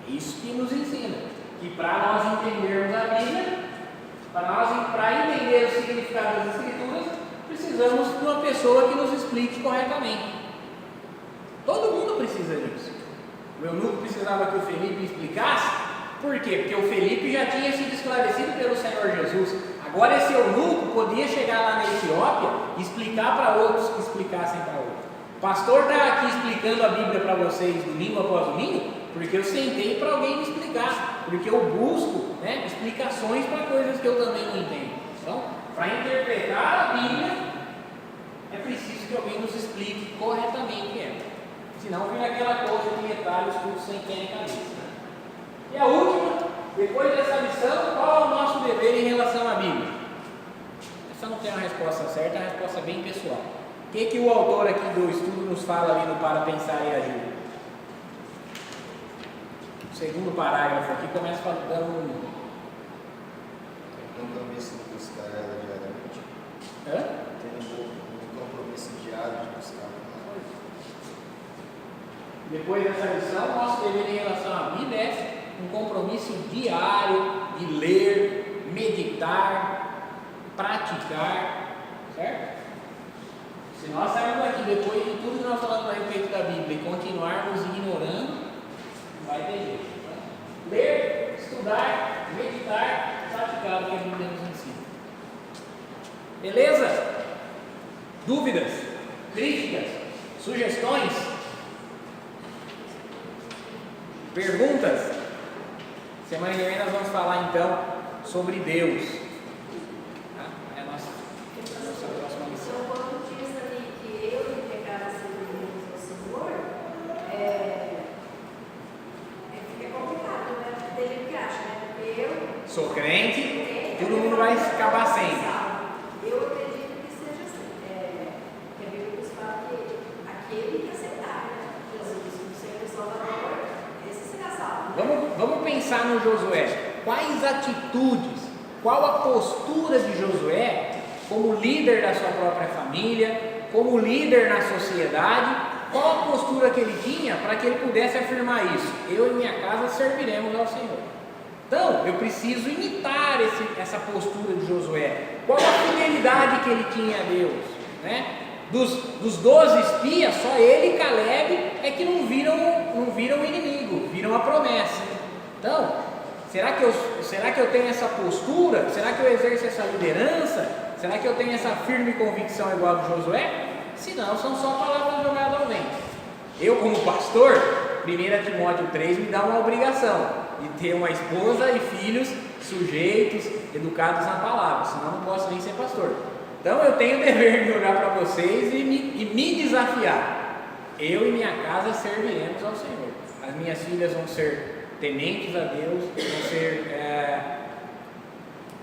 Isso que nos ensina que para nós entendermos a Bíblia, para entender o significado das Escrituras, precisamos de uma pessoa que nos explique corretamente. Todo mundo precisa disso. O eunuco precisava que o Felipe explicasse. Por quê? Porque o Felipe já tinha sido esclarecido pelo Senhor Jesus. Agora esse eunuco podia chegar lá na Etiópia e explicar para outros que explicassem para outros. O pastor está aqui explicando a Bíblia para vocês domingo após domingo, porque eu sentei para alguém me explicar, porque eu busco, né, explicações para coisas que eu também não entendo. Então, para interpretar a Bíblia, é preciso que alguém nos explique corretamente ela. Senão vira aquela coisa de detalhes tudo sem pé nem cabeça. Né? E a última, depois dessa lição, qual é o nosso dever em relação à Bíblia? Essa não tem uma resposta certa, é uma resposta bem pessoal. O que o autor aqui do estudo nos fala ali no Para Pensar e Agir? O segundo parágrafo aqui começa dando Compromisso de buscar ela diariamente. Tem um compromisso diário de buscar ela. Depois dessa lição, nosso dever em relação à Bíblia é um compromisso diário de ler, meditar, praticar, certo? Se nós sairmos daqui depois de tudo que nós falamos a respeito da Bíblia e continuarmos ignorando, não vai ter jeito. Né? Ler, estudar, meditar, praticar o que a Bíblia nos ensina. Beleza? Dúvidas? Críticas? Sugestões? Perguntas? Semana que vem nós vamos falar então sobre Deus. É a nossa próxima lição. Então, quando diz ali que eu e pecado serviremos ao Senhor, fica complicado, né? Dele que acha, né? Porque eu Sou crente, todo mundo vai acabar sendo. Eu acredito que seja assim. Que a Bíblia nos fala que aquele que aceitar Jesus como Senhor e Salvador, esse será salvo. Vamos pensar no Josué. Quais atitudes, qual a postura de Josué como líder da sua própria família, como líder na sociedade, qual a postura que ele tinha para que ele pudesse afirmar isso? Eu e minha casa serviremos ao Senhor. Então, eu preciso imitar essa postura de Josué. Qual a fidelidade que ele tinha a Deus? Né? Dos 12 espias, só ele e Caleb é que não viram o inimigo, viram a promessa. Então, será que eu tenho essa postura? Será que eu exerço essa liderança? Será que eu tenho essa firme convicção igual a de Josué? Se não, são só palavras jogadas ao vento. Eu, como pastor, 1 Timóteo 3 me dá uma obrigação de ter uma esposa e filhos sujeitos, educados na palavra, senão não posso nem ser pastor. Então eu tenho o dever de olhar para vocês e me desafiar. Eu e minha casa serviremos ao Senhor. As minhas filhas vão ser tementes a Deus, vão ser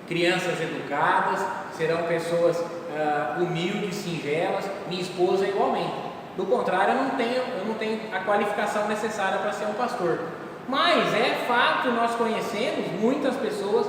crianças educadas, serão pessoas humildes, singelas. Minha esposa igualmente. Do contrário, eu não tenho a qualificação necessária para ser um pastor. Mas é fato, nós conhecemos muitas pessoas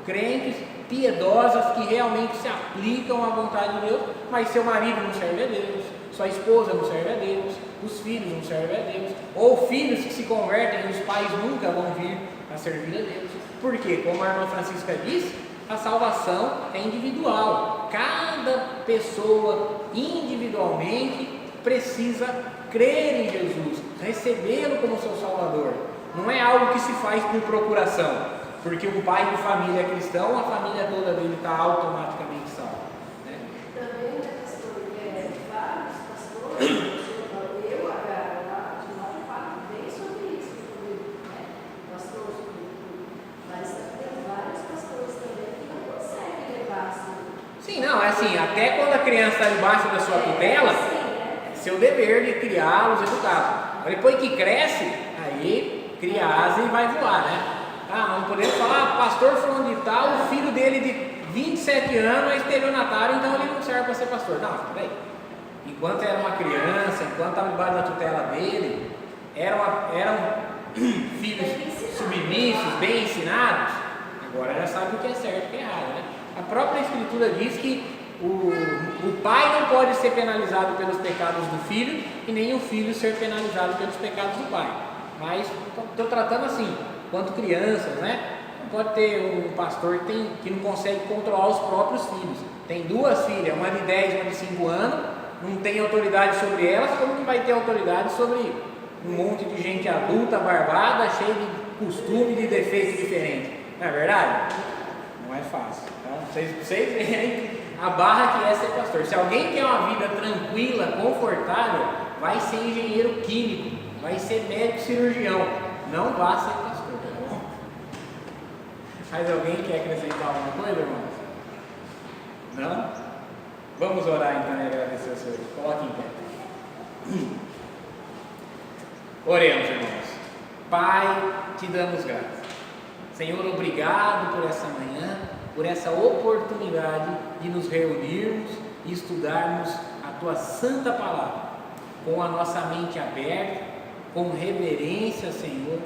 crentes, piedosas, que realmente se aplicam à vontade de Deus, mas seu marido não serve a Deus, sua esposa não serve a Deus, os filhos não servem a Deus, ou filhos que se convertem e os pais nunca vão vir a servir a Deus. Porque, como a irmã Francisca disse, a salvação é individual. Cada pessoa individualmente precisa crer em Jesus, recebê-lo como seu Salvador. Não é algo que se faz por procuração, porque um pai de família é cristão, a família toda dele está automaticamente salva. Né? Também, pastor, vários pastores, eu, a Timóteo fala bem sobre isso, né? Pastor, mas tem vários pastores também que não conseguem levar assim. Sim, não, é assim, até quando a criança está debaixo da sua tutela, é seu dever de criá-los, educá-los. Depois que cresce, aí cria asa e vai voar, né? Não podemos falar, pastor fulano de tal, o filho dele de 27 anos é estelionatário, então ele não serve para ser pastor. Não, peraí. Enquanto era uma criança, enquanto estava debaixo da tutela dele, eram filhos submissos, bem ensinados, agora já sabe o que é certo e o que é errado, né? A própria Escritura diz que o pai não pode ser penalizado pelos pecados do filho e nem o filho ser penalizado pelos pecados do pai. Mas estou tratando assim, quanto crianças, né? Não pode ter um pastor que não consegue controlar os próprios filhos. Tem 2 filhas, uma de 10 e uma de 5 anos, não tem autoridade sobre elas, como que vai ter autoridade sobre um monte de gente adulta, barbada, cheia de costume, de defeito diferente? Não é verdade? Não é fácil. Então, vocês veem a barra que é ser pastor. Se alguém quer uma vida tranquila, confortável, vai ser engenheiro químico, vai ser médico cirurgião, não vá ser pastor, tá bom? Mas alguém quer acrescentar alguma coisa, irmãos? Não? Vamos orar então e agradecer ao Senhor. Coloque em pé. Oremos, irmãos. Pai, te damos graças. Senhor, obrigado por essa manhã, por essa oportunidade de nos reunirmos e estudarmos a Tua Santa Palavra, com a nossa mente aberta, com reverência, Senhor,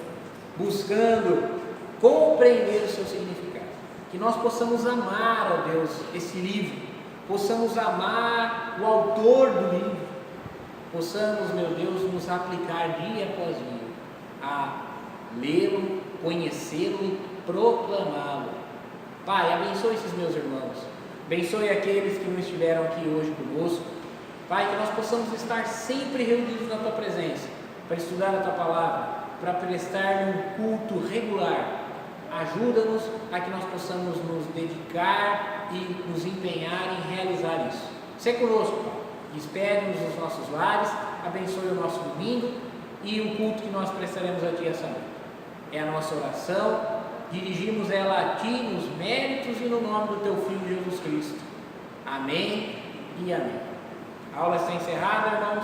buscando compreender o seu significado. Que nós possamos amar, ó Deus, esse livro, possamos amar o autor do livro, possamos, meu Deus, nos aplicar dia após dia a lê-lo, conhecê-lo e proclamá-lo. Pai, abençoe esses meus irmãos, abençoe aqueles que não estiveram aqui hoje conosco. Pai, que nós possamos estar sempre reunidos na Tua presença, para estudar a Tua palavra, para prestar um culto regular. Ajuda-nos a que nós possamos nos dedicar e nos empenhar em realizar isso. Sê conosco, Pai. Despede-nos dos nossos lares, abençoe o nosso domingo e o culto que nós prestaremos a Ti essa noite. É a nossa oração, dirigimos ela a Ti nos méritos e no nome do Teu Filho Jesus Cristo. Amém e amém. A aula está encerrada, irmãos.